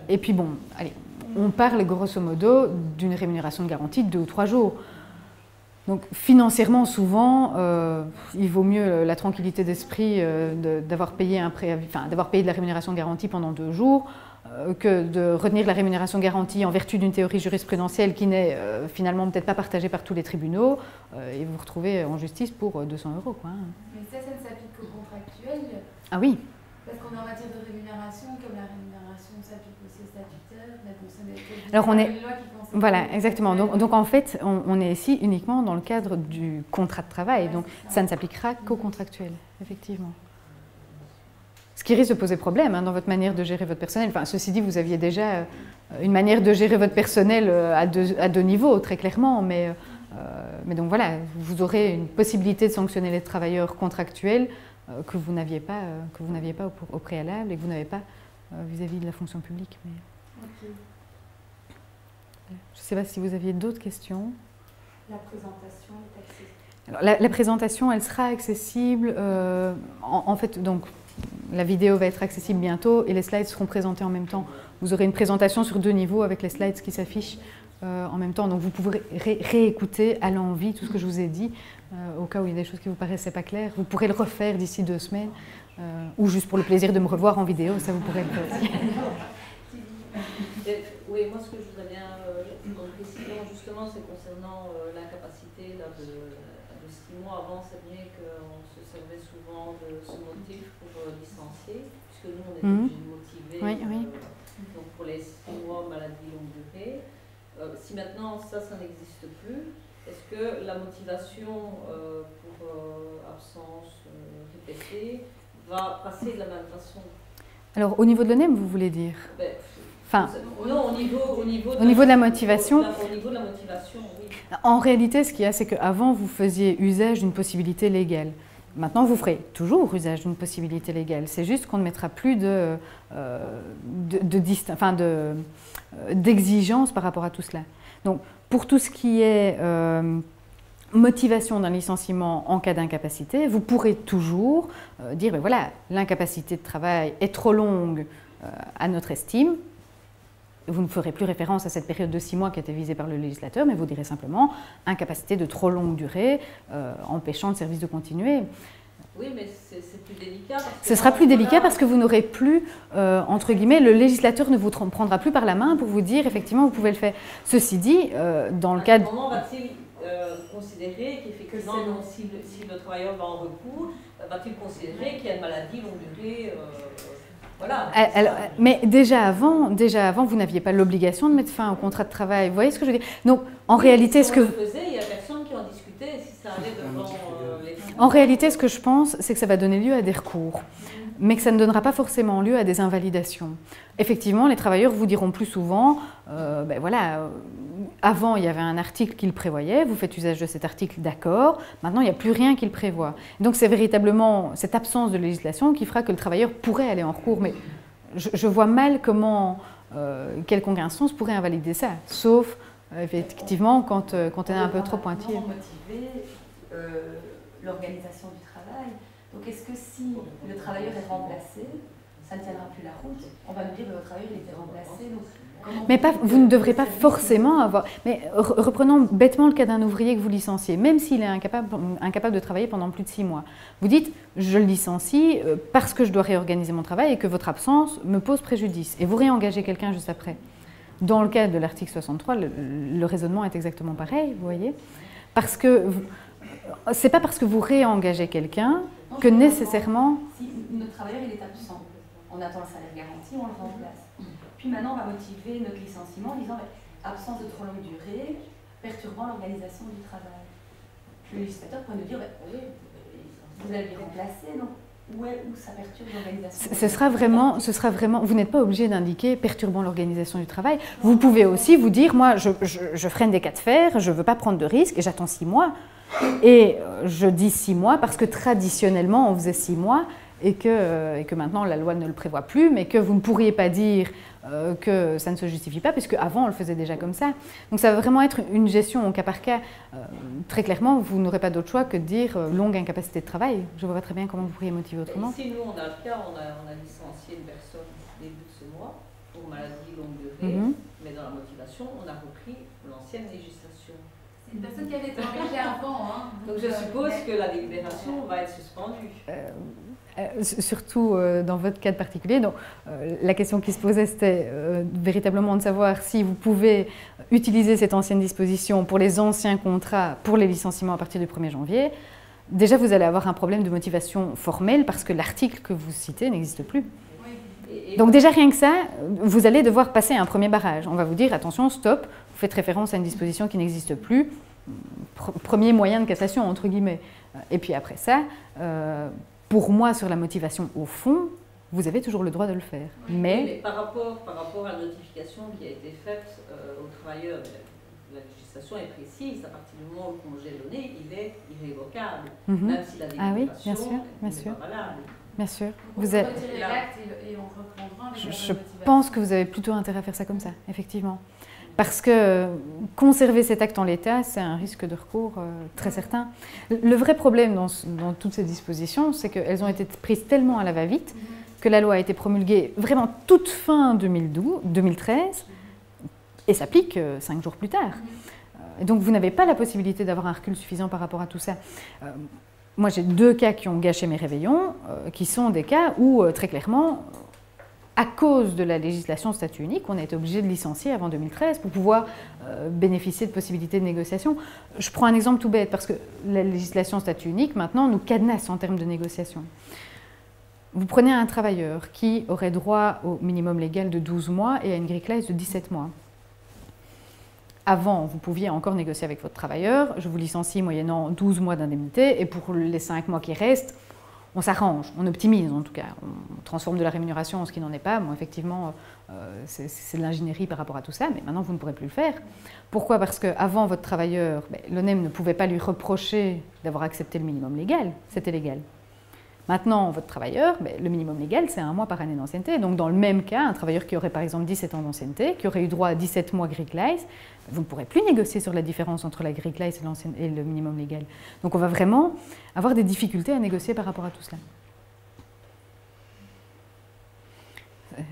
Et puis bon, allez, on parle grosso modo d'une rémunération de garantie de 2 ou 3 jours. Donc financièrement, souvent, il vaut mieux la tranquillité d'esprit d'avoir payé un préavis, d'avoir payé de la rémunération garantie pendant 2 jours, que de retenir la rémunération garantie en vertu d'une théorie jurisprudentielle qui n'est finalement peut-être pas partagée par tous les tribunaux, et vous vous retrouvez en justice pour 200 €. Quoi. Mais ça ne s'applique qu'aux contractuels. Ah oui. Parce qu'on est en matière de rémunération, comme la rémunération s'applique aussi aux statutaires, mais bon, ça n'est Alors on est... une loi qui concerne... Voilà, exactement. Donc en fait, on est ici uniquement dans le cadre du contrat de travail, donc ça ne s'appliquera qu'aux contractuels, effectivement. Ce qui risque de poser problème dans votre manière de gérer votre personnel. Enfin, ceci dit, vous aviez déjà une manière de gérer votre personnel à deux niveaux, très clairement, mais donc voilà, vous aurez une possibilité de sanctionner les travailleurs contractuels que vous n'aviez pas au préalable et que vous n'avez pas vis-à-vis de la fonction publique. Mais... Okay. Je ne sais pas si vous aviez d'autres questions. La présentation est accessible. Alors, la présentation, elle sera accessible. En fait, donc, la vidéo va être accessible bientôt et les slides seront présentés en même temps. Vous aurez une présentation sur 2 niveaux avec les slides qui s'affichent en même temps. Donc, vous pourrez réécouter à l'envi tout ce que je vous ai dit, au cas où il y a des choses qui ne vous paraissaient pas claires. Vous pourrez le refaire d'ici 2 semaines, ou juste pour le plaisir de me revoir en vidéo, ça vous pourrez le faire aussi. Oui, moi ce que je voudrais bien préciser justement, c'est concernant l'incapacité de 6 mois. Avant, c'est vrai qu'on se servait souvent de ce motif pour licencier, puisque nous on était obligés de motiver donc pour les 6 mois maladie longue durée. Si maintenant ça n'existe plus, est-ce que la motivation pour absence répétée va passer de la même façon? Alors au niveau de l'ONEM, vous voulez dire? Enfin, non, au niveau de la motivation. Au niveau de la motivation, oui. En réalité, ce qu'il y a, c'est qu'avant, vous faisiez usage d'une possibilité légale. Maintenant, vous ferez toujours usage d'une possibilité légale. C'est juste qu'on ne mettra plus d'exigence par rapport à tout cela. Donc, pour tout ce qui est motivation d'un licenciement en cas d'incapacité, vous pourrez toujours dire, ben voilà, l'incapacité de travail est trop longue à notre estime. Vous ne ferez plus référence à cette période de 6 mois qui était visée par le législateur, mais vous direz simplement incapacité de trop longue durée, empêchant le service de continuer. Oui, mais c'est plus délicat. Ce sera plus délicat parce que vous n'aurez plus, entre guillemets, le législateur ne vous prendra plus par la main pour vous dire effectivement vous pouvez le faire. Ceci dit, dans le cadre... Comment va-t-il considérer qu'effectivement, si le travailleur va en recours, va-t-il considérer qu'il y a une maladie longue durée voilà. Alors, mais déjà avant, vous n'aviez pas l'obligation de mettre fin au contrat de travail. Vous voyez ce que je veux dire? Donc, en réalité, ce que vous faisiez, il n'y a personne qui en discutait si ça allait devant les... En réalité, ce que je pense, c'est que ça va donner lieu à des recours, mais que ça ne donnera pas forcément lieu à des invalidations. Effectivement, les travailleurs vous diront plus souvent, ben voilà, avant il y avait un article qui le prévoyait, vous faites usage de cet article, d'accord, maintenant il n'y a plus rien qui le prévoit. Donc c'est véritablement cette absence de législation qui fera que le travailleur pourrait aller en recours, mais je vois mal comment quelconque instance pourrait invalider ça, sauf effectivement quand on est un peu trop pointillé. Motiver l'organisation du travail. Donc est-ce que si le travailleur est remplacé, ça ne tiendra plus la route? On va nous dire que le travailleur était remplacé. Donc mais vous ne devrez pas forcément avoir... Mais reprenons bêtement le cas d'un ouvrier que vous licenciez, même s'il est incapable de travailler pendant plus de 6 mois. Vous dites, je le licencie parce que je dois réorganiser mon travail et que votre absence me pose préjudice. Et vous réengagez quelqu'un juste après. Dans le cas de l'article 63, le raisonnement est exactement pareil, vous voyez. Parce que... C'est pas parce que vous réengagez quelqu'un que nécessairement... Si notre travailleur il est absent, on attend le salaire garanti, on le remplace. Puis maintenant, on va motiver notre licenciement en disant absence de trop longue durée, perturbant l'organisation du travail. Le législateur pourrait nous dire oui, vous allez les remplacer, donc où ça perturbe l'organisation? Ce sera vraiment, vous n'êtes pas obligé d'indiquer perturbant l'organisation du travail. Vous pouvez aussi vous dire, moi, je freine des cas de fer, je ne veux pas prendre de risques et j'attends 6 mois. Et je dis 6 mois parce que traditionnellement, on faisait 6 mois et que maintenant, la loi ne le prévoit plus, mais que vous ne pourriez pas dire que ça ne se justifie pas, puisque avant on le faisait déjà comme ça. Donc ça va vraiment être une gestion au cas par cas. Très clairement, vous n'aurez pas d'autre choix que de dire longue incapacité de travail. Je ne vois pas très bien comment vous pourriez motiver autrement. Ici, nous, on a le cas, on a licencié une personne au début de ce mois pour maladie longue durée, mais dans la motivation, on a repris l'ancienne législation. C'est une personne qui avait été engagée avant. Hein. Donc je suppose que la délibération va être suspendue. Surtout dans votre cas particulier. Donc, la question qui se posait, c'était véritablement de savoir si vous pouvez utiliser cette ancienne disposition pour les anciens contrats, pour les licenciements à partir du 1er janvier. Déjà, vous allez avoir un problème de motivation formelle parce que l'article que vous citez n'existe plus. Donc déjà, rien que ça, vous allez devoir passer un premier barrage. On va vous dire, attention, stop, vous faites référence à une disposition qui n'existe plus. Premier moyen de cassation, entre guillemets. Et puis après ça, pour moi, sur la motivation au fond, vous avez toujours le droit de le faire. Mais par rapport à la notification qui a été faite aux travailleurs, la législation est précise. À partir du moment où le congé est donné, il est irrévocable, même si la délibération n'est pas valable. Bien sûr. Vous allez retirer l'acte et on reprendra avec je pense que vous avez plutôt intérêt à faire ça comme ça, effectivement. Parce que conserver cet acte en l'état, c'est un risque de recours très certain. Le vrai problème dans toutes ces dispositions, c'est qu'elles ont été prises tellement à la va-vite que la loi a été promulguée vraiment toute fin 2013 et s'applique 5 jours plus tard. Et donc vous n'avez pas la possibilité d'avoir un recul suffisant par rapport à tout ça. Moi, j'ai 2 cas qui ont gâché mes réveillons, qui sont des cas où, très clairement, à cause de la législation statut unique, on a été obligé de licencier avant 2013 pour pouvoir bénéficier de possibilités de négociation. Je prends un exemple tout bête, parce que la législation statut unique, maintenant, nous cadenasse en termes de négociation. Vous prenez un travailleur qui aurait droit au minimum légal de 12 mois et à une grille classe de 17 mois. Avant, vous pouviez encore négocier avec votre travailleur, je vous licencie moyennant 12 mois d'indemnité, et pour les 5 mois qui restent, on s'arrange, on optimise en tout cas, on transforme de la rémunération en ce qui n'en est pas. Bon, effectivement, c'est de l'ingénierie par rapport à tout ça, mais maintenant vous ne pourrez plus le faire. Pourquoi? Parce qu'avant, votre travailleur, l'ONEM ne pouvait pas lui reprocher d'avoir accepté le minimum légal, c'était légal. Maintenant, votre travailleur, le minimum légal, c'est 1 mois par année d'ancienneté. Donc, dans le même cas, un travailleur qui aurait par exemple 17 ans d'ancienneté, qui aurait eu droit à 17 mois grille class, vous ne pourrez plus négocier sur la différence entre la grille class et le minimum légal. Donc, on va vraiment avoir des difficultés à négocier par rapport à tout cela.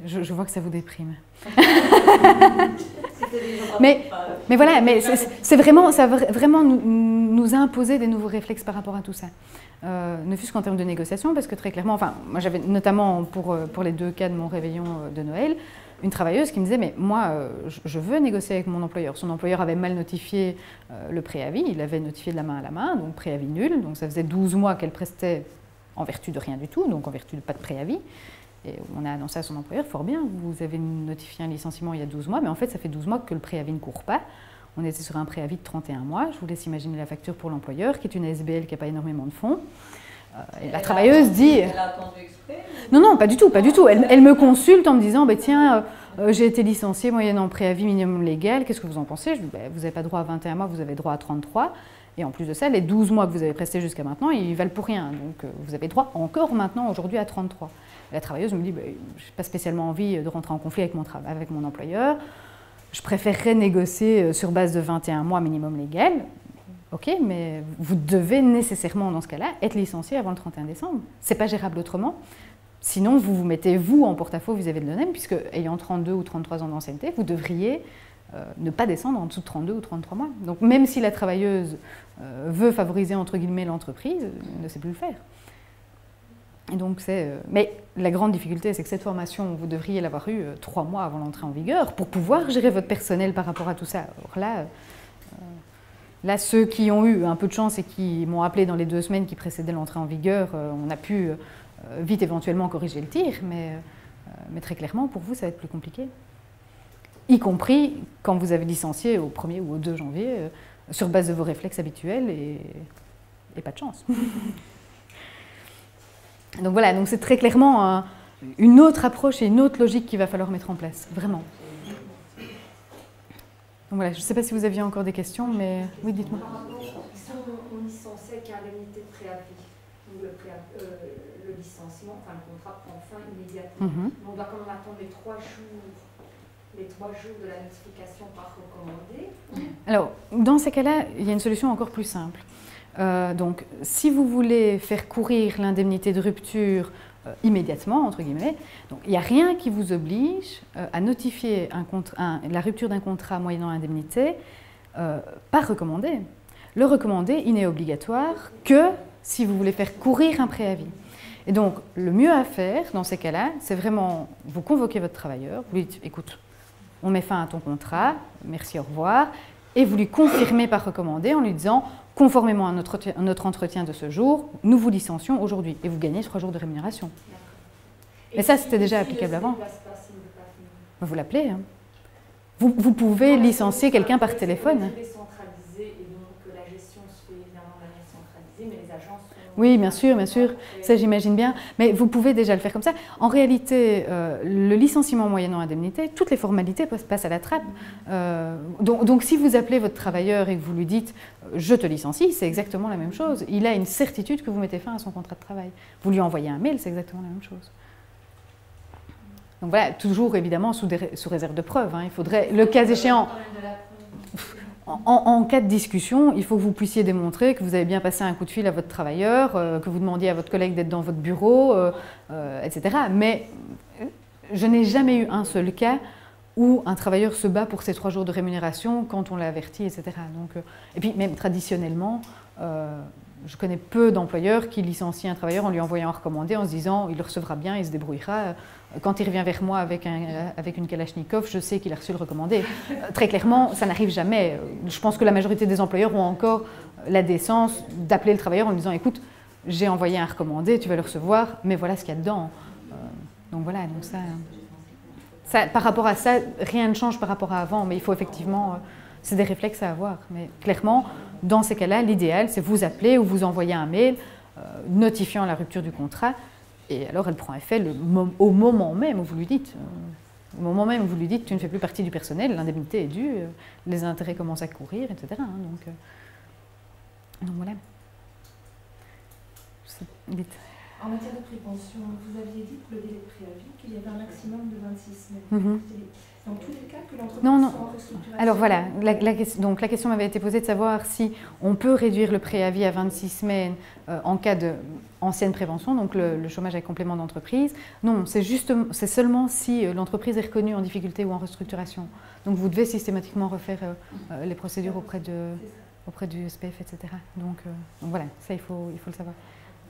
Je vois que ça vous déprime. mais voilà, mais c'est vraiment, ça va vraiment nous imposer des nouveaux réflexes par rapport à tout ça. Ne fût-ce qu'en termes de négociation, parce que très clairement, enfin, moi j'avais notamment pour les 2 cas de mon réveillon de Noël, une travailleuse qui me disait, mais moi je veux négocier avec mon employeur. Son employeur avait mal notifié le préavis, il avait notifié de la main à la main, donc préavis nul, donc ça faisait 12 mois qu'elle prestait en vertu de rien du tout, donc en vertu de pas de préavis. Et on a annoncé à son employeur, fort bien, vous avez notifié un licenciement il y a 12 mois, mais en fait ça fait 12 mois que le préavis ne court pas. On était sur un préavis de 31 mois. Je vous laisse imaginer la facture pour l'employeur, qui est une SBL qui n'a pas énormément de fonds. Et la travailleuse dit... Elle a attendu exprès? Non, pas du tout, pas du tout. Elle me consulte en me disant, tiens, j'ai été licenciée moyennant préavis minimum légal, qu'est-ce que vous en pensez? Je dis, vous n'avez pas droit à 21 mois, vous avez droit à 33. Et en plus de ça, les 12 mois que vous avez prestés jusqu'à maintenant, ils valent pour rien. Donc vous avez droit encore maintenant, aujourd'hui, à 33. La travailleuse me dit, je n'ai pas spécialement envie de rentrer en conflit avec mon employeur. Je préférerais négocier sur base de 21 mois minimum légal. Ok, mais vous devez nécessairement, dans ce cas-là, être licencié avant le 31 décembre. Ce n'est pas gérable autrement. Sinon, vous vous mettez, vous, en porte-à-faux vis-à-vis de l'ONEM, puisque, ayant 32 ou 33 ans d'ancienneté, vous devriez ne pas descendre en dessous de 32 ou 33 mois. Donc, même si la travailleuse veut favoriser, entre guillemets, l'entreprise, elle ne sait plus le faire. Et donc mais la grande difficulté, c'est que cette formation, vous devriez l'avoir eue 3 mois avant l'entrée en vigueur pour pouvoir gérer votre personnel par rapport à tout ça. Alors là, ceux qui ont eu un peu de chance et qui m'ont appelé dans les 2 semaines qui précédaient l'entrée en vigueur, on a pu vite éventuellement corriger le tir, mais très clairement, pour vous, ça va être plus compliqué. Y compris quand vous avez licencié au 1er ou au 2 janvier, sur base de vos réflexes habituels et pas de chance. Donc voilà, donc c'est très clairement une autre approche et une autre logique qu'il va falloir mettre en place, vraiment. Donc voilà, je ne sais pas si vous aviez encore des questions, mais oui, dites-moi. Par rapport, si on licencie avec indemnité de préavis, donc le licenciement, enfin le contrat prend fin immédiatement. On doit quand même attendre les 3 jours de la notification par recommandé. Alors, dans ces cas-là, il y a une solution encore plus simple. Donc, si vous voulez faire courir l'indemnité de rupture immédiatement, entre guillemets, donc, il n'y a rien qui vous oblige à notifier la rupture d'un contrat moyennant indemnité pas recommandé. Le recommandé, il n'est obligatoire que si vous voulez faire courir un préavis. Et donc, le mieux à faire dans ces cas-là, c'est vraiment, vous convoquez votre travailleur, vous lui dites, écoute, on met fin à ton contrat, merci, au revoir, et vous lui confirmez par recommandé en lui disant, conformément à notre entretien de ce jour, nous vous licencions aujourd'hui, et vous gagnez 3 jours de rémunération. Mais ça, c'était déjà applicable avant. Vous l'appelez. Hein. Vous pouvez licencier quelqu'un par téléphone. Oui, bien sûr, ça j'imagine bien, mais vous pouvez déjà le faire comme ça. En réalité, le licenciement moyennant indemnité, toutes les formalités passent à la trappe. Donc si vous appelez votre travailleur et que vous lui dites « je te licencie », c'est exactement la même chose. Il a une certitude que vous mettez fin à son contrat de travail. Vous lui envoyez un mail, c'est exactement la même chose. Donc voilà, toujours évidemment sous réserve de preuves. Hein. Il faudrait, le cas échéant... En cas de discussion, il faut que vous puissiez démontrer que vous avez bien passé un coup de fil à votre travailleur, que vous demandiez à votre collègue d'être dans votre bureau, etc. Mais je n'ai jamais eu un seul cas où un travailleur se bat pour ses 3 jours de rémunération quand on l'a averti, etc. Donc, et puis même traditionnellement, je connais peu d'employeurs qui licencient un travailleur en lui envoyant un recommandé en se disant il le recevra bien, il se débrouillera. Quand il revient vers moi avec une Kalachnikov, je sais qu'il a reçu le recommandé. Très clairement, ça n'arrive jamais. Je pense que la majorité des employeurs ont encore la décence d'appeler le travailleur en lui disant écoute, j'ai envoyé un recommandé, tu vas le recevoir, mais voilà ce qu'il y a dedans. Donc voilà, donc ça, par rapport à ça, rien ne change par rapport à avant, mais il faut effectivement, c'est des réflexes à avoir. Mais clairement, dans ces cas-là, l'idéal, c'est vous appeler ou vous envoyer un mail notifiant la rupture du contrat. Et alors, elle prend effet au moment même où vous lui dites. Au moment même où vous lui dites, tu ne fais plus partie du personnel, l'indemnité est due, les intérêts commencent à courir, etc. Hein, donc voilà. Vite. En matière de prépension, vous aviez dit pour le délai de préavis qu'il y avait un maximum de 26 semaines. Dans tous les cas que l'entreprise soit en restructuration. Alors voilà, donc la question m'avait été posée de savoir si on peut réduire le préavis à 26 semaines en cas d'ancienne prévention, donc le chômage avec complément d'entreprise. Non, c'est seulement si l'entreprise est reconnue en difficulté ou en restructuration. Donc vous devez systématiquement refaire les procédures auprès du SPF, etc. Donc voilà, ça il faut le savoir.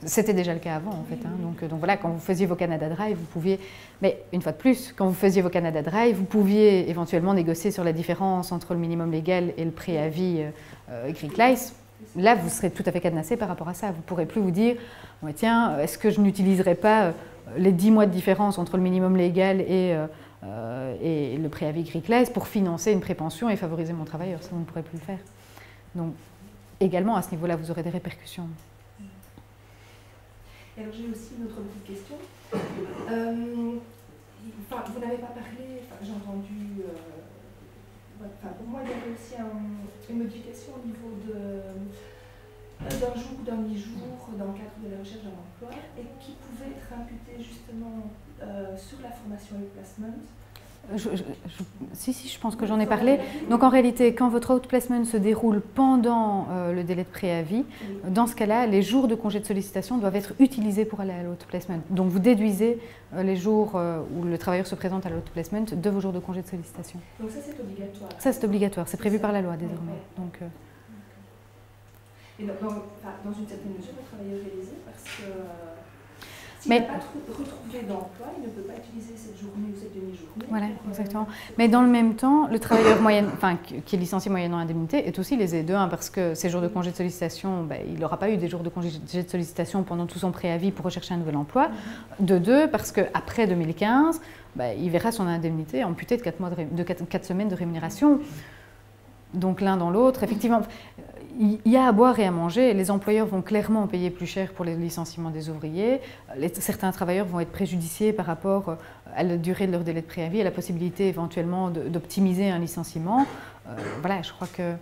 C'était déjà le cas avant, en fait. Hein. Donc voilà, quand vous faisiez vos Canada Drive, vous pouviez... Mais une fois de plus, quand vous faisiez vos Canada Drive, vous pouviez éventuellement négocier sur la différence entre le minimum légal et le préavis Greenlice. Là, vous serez tout à fait cadenassé par rapport à ça. Vous ne pourrez plus vous dire, ouais, tiens, est-ce que je n'utiliserai pas les 10 mois de différence entre le minimum légal et le préavis Greenlice pour financer une prépension et favoriser mon travailleur. Ça, vous ne pourrez plus le faire. Donc, également, à ce niveau-là, vous aurez des répercussions. Et alors j'ai aussi une autre petite question. Vous n'avez pas parlé, j'ai entendu, pour moi il y avait aussi une modification au niveau d'un jour ou d'un demi-jour dans le cadre de la recherche d'un emploi et qui pouvait être imputé justement sur la formation et le placement. Si, je pense que j'en ai parlé. Donc en réalité, quand votre outplacement se déroule pendant le délai de préavis, dans ce cas-là, les jours de congé de sollicitation doivent être utilisés pour aller à l'outplacement. Donc vous déduisez les jours où le travailleur se présente à l'outplacement de vos jours de congé de sollicitation. Donc ça c'est obligatoire. Ça c'est obligatoire, c'est prévu par la loi désormais. Donc, et dans une certaine mesure, le travailleur est lésé parce que s'il n'a pas retrouvé d'emploi, il ne peut pas utiliser cette journée ou cette demi-journée. Voilà, exactement. Mais dans le même temps, le travailleur qui est licencié moyennant indemnité est aussi lésé. De 1, parce que ces jours de congé de sollicitation, il n'aura pas eu des jours de congé de sollicitation pendant tout son préavis pour rechercher un nouvel emploi. De 2, parce qu'après 2015, il verra son indemnité amputée de 4 semaines de rémunération. Donc l'un dans l'autre, effectivement, il y a à boire et à manger. Les employeurs vont clairement payer plus cher pour les licenciements des ouvriers. Certains travailleurs vont être préjudiciés par rapport à la durée de leur délai de préavis et la possibilité éventuellement d'optimiser un licenciement. Voilà, je crois que...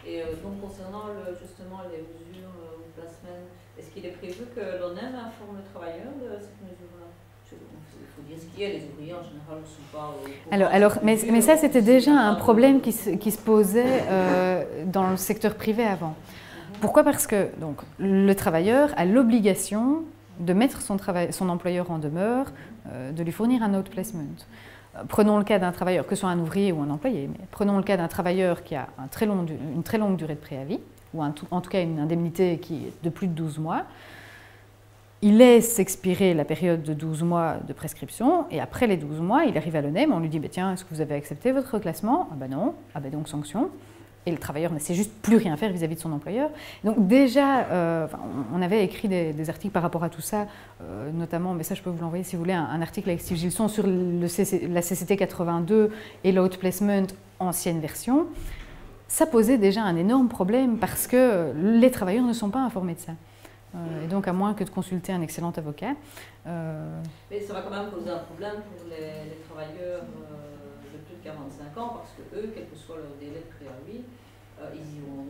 Et donc concernant justement les mesures ou placement, est-ce qu'il est prévu que l'ONEM informe le travailleur de cette mesure-là? Il faut dire ce qu'il y a, les ouvriers en général ne sont pas... Mais ça, c'était déjà un problème qui se posait dans le secteur privé avant. Pourquoi? Parce que donc, le travailleur a l'obligation de mettre son employeur en demeure, de lui fournir un outplacement. Prenons le cas d'un travailleur, que ce soit un ouvrier ou un employé, mais prenons le cas d'un travailleur qui a une très longue durée de préavis, ou en tout cas une indemnité qui est de plus de 12 mois. Il laisse expirer la période de 12 mois de prescription et après les 12 mois, il arrive à l'ONEM, on lui dit tiens, est-ce que vous avez accepté votre reclassement? Ah ben non, ah ben donc sanction. Et le travailleur ne sait juste plus rien faire vis-à-vis de son employeur. Donc déjà, on avait écrit des articles par rapport à tout ça, notamment, mais ça je peux vous l'envoyer si vous voulez, un article avec Steve Gilson sur la CCT 82 et l'outplacement ancienne version. Ça posait déjà un énorme problème parce que les travailleurs ne sont pas informés de ça. Et donc, à moins que de consulter un excellent avocat. Mais ça va quand même poser un problème pour les travailleurs de plus de 45 ans, parce que eux, quel que soit leur délai de préavis, ils ont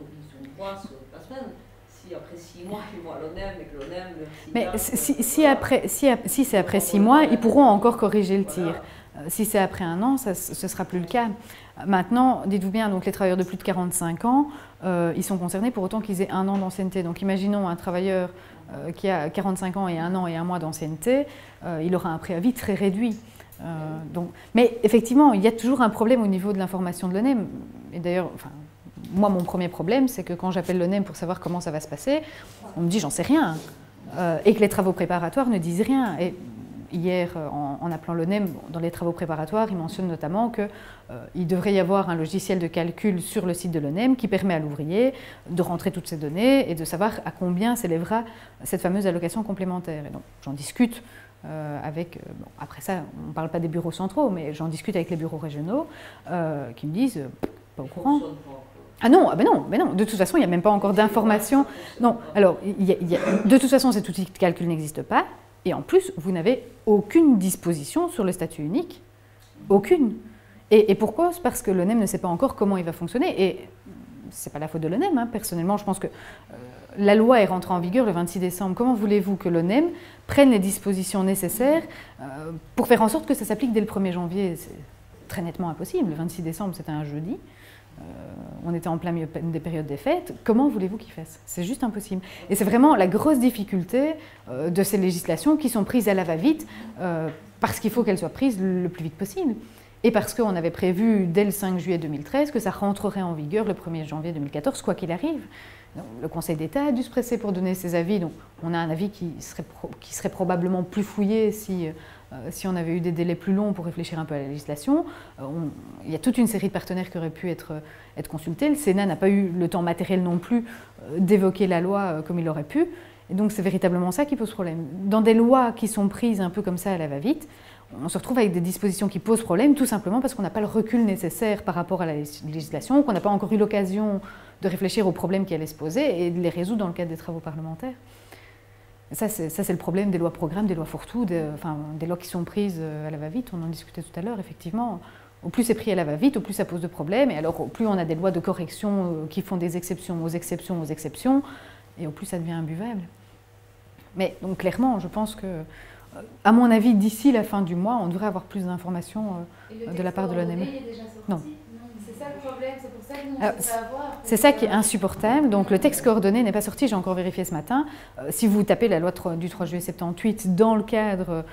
droit sur la semaine. Si après 6 mois, ils vont à l'ONEM et que l'ONEM leur signale... Mais si c'est après 6 mois, ils pourront encore corriger le tir. Si c'est après 1 an, ce ne sera plus le cas. Maintenant, dites-vous bien, donc les travailleurs de plus de 45 ans, ils sont concernés pour autant qu'ils aient 1 an d'ancienneté. Donc imaginons un travailleur qui a 45 ans et 1 an et 1 mois d'ancienneté, il aura un préavis très réduit. Mais effectivement, il y a toujours un problème au niveau de l'information de l'ONEM. Et d'ailleurs, moi, mon premier problème, c'est que quand j'appelle l'ONEM pour savoir comment ça va se passer, on me dit j'en sais rien. Et que les travaux préparatoires ne disent rien. Et hier, en appelant l'ONEM, dans les travaux préparatoires, il mentionne notamment qu'il devrait y avoir un logiciel de calcul sur le site de l'ONEM qui permet à l'ouvrier de rentrer toutes ces données et de savoir à combien s'élèvera cette fameuse allocation complémentaire. Et donc, j'en discute avec... après ça, on ne parle pas des bureaux centraux, mais j'en discute avec les bureaux régionaux qui me disent pas au courant. Ah non, ben non, de toute façon, il n'y a même pas encore d'informations. Non, alors, de toute façon, cet outil de calcul n'existe pas. Et en plus, vous n'avez aucune disposition sur le statut unique. Aucune. Et pourquoi? C'est parce que l'ONEM ne sait pas encore comment il va fonctionner. Et ce n'est pas la faute de l'ONEM. Hein. Personnellement, je pense que la loi est rentrée en vigueur le 26 décembre. Comment voulez-vous que l'ONEM prenne les dispositions nécessaires pour faire en sorte que ça s'applique dès le 1er janvier? C'est très nettement impossible. Le 26 décembre, c'était un jeudi. On était en plein milieu des périodes des fêtes. Comment voulez-vous qu'ils fassent? C'est juste impossible. Et c'est vraiment la grosse difficulté de ces législations qui sont prises à la va-vite parce qu'il faut qu'elles soient prises le plus vite possible. Et parce qu'on avait prévu dès le 5 juillet 2013 que ça rentrerait en vigueur le 1er janvier 2014, quoi qu'il arrive. Donc, le Conseil d'État a dû se presser pour donner ses avis. Donc, on a un avis qui serait probablement plus fouillé si on avait eu des délais plus longs pour réfléchir un peu à la législation. Il y a toute une série de partenaires qui auraient pu être consultés. Le Sénat n'a pas eu le temps matériel non plus d'évoquer la loi comme il aurait pu. Et donc c'est véritablement ça qui pose problème. Dans des lois qui sont prises un peu comme ça à la va-vite, on se retrouve avec des dispositions qui posent problème tout simplement parce qu'on n'a pas le recul nécessaire par rapport à la législation, qu'on n'a pas encore eu l'occasion de réfléchir aux problèmes qui allaient se poser et de les résoudre dans le cadre des travaux parlementaires. Ça, c'est le problème des lois programmes, des lois fourre-tout, des lois qui sont prises à la va-vite. On en discutait tout à l'heure, effectivement. Au plus c'est pris à la va-vite, au plus ça pose de problèmes. Et alors, au plus on a des lois de correction qui font des exceptions aux exceptions aux exceptions, et au plus ça devient imbuvable. Mais donc, clairement, je pense que, à mon avis, d'ici la fin du mois, on devrait avoir plus d'informations de la part de l'ONEM. Non. C'est ça le problème, c'est pour ça que nous, on peut avoir. C'est ça qui est insupportable. Donc le texte coordonné n'est pas sorti, j'ai encore vérifié ce matin. Si vous tapez la loi du 3 juillet 78 dans le cadre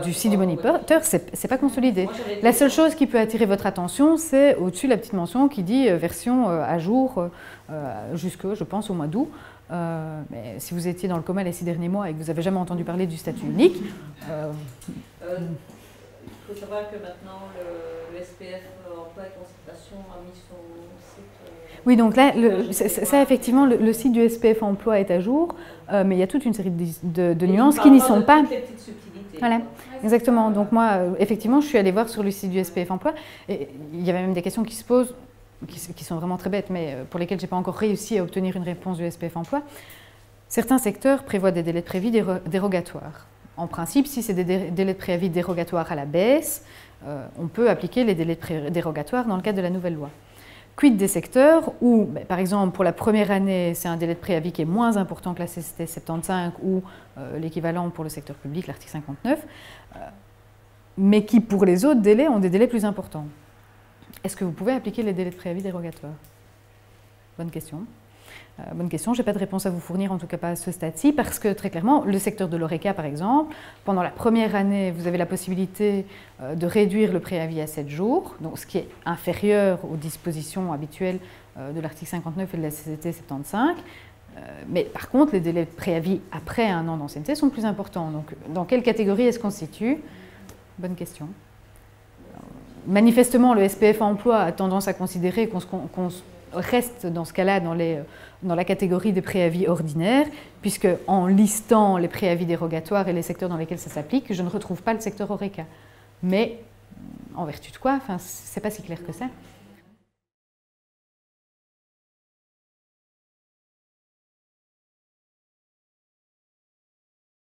du site du moniteur, c'est pas consolidé. La seule chose qui peut attirer votre attention, c'est au-dessus la petite mention qui dit version à jour jusque, je pense, au mois d'août. Mais si vous étiez dans le coma les 6 derniers mois et que vous n'avez jamais entendu parler du statut unique... Il faut savoir que maintenant le SPF Emploi et Concertation a mis son site... Oui, donc là, ça effectivement, le site du SPF Emploi est à jour, mais il y a toute une série de nuances qui n'y sont pas. Voilà, exactement. Donc moi, effectivement, je suis allée voir sur le site du SPF Emploi, et il y avait même des questions qui se posent, qui sont vraiment très bêtes, mais pour lesquelles je n'ai pas encore réussi à obtenir une réponse du SPF Emploi. Certains secteurs prévoient des délais de préavis dérogatoires. En principe, si c'est des délais de préavis dérogatoires à la baisse, on peut appliquer les délais dérogatoires dans le cadre de la nouvelle loi. Quid des secteurs où, par exemple, pour la première année, c'est un délai de préavis qui est moins important que la CCT 75 ou l'équivalent pour le secteur public, l'article 59, mais qui, pour les autres délais, ont des délais plus importants. Est-ce que vous pouvez appliquer les délais de préavis dérogatoires? Bonne question. Bonne question, je n'ai pas de réponse à vous fournir, en tout cas pas à ce stade-ci, parce que très clairement, le secteur de l'ORECA par exemple, pendant la première année, vous avez la possibilité de réduire le préavis à 7 jours, donc ce qui est inférieur aux dispositions habituelles de l'article 59 et de la CCT 75. Mais par contre, les délais de préavis après un an d'ancienneté sont plus importants. Donc, dans quelle catégorie elle se constitue? Bonne question. Manifestement, le SPF emploi a tendance à considérer qu'on reste dans ce cas-là dans la catégorie des préavis ordinaires, puisque en listant les préavis dérogatoires et les secteurs dans lesquels ça s'applique, je ne retrouve pas le secteur ORECA. Mais en vertu de quoi? Enfin, c'est pas si clair que ça.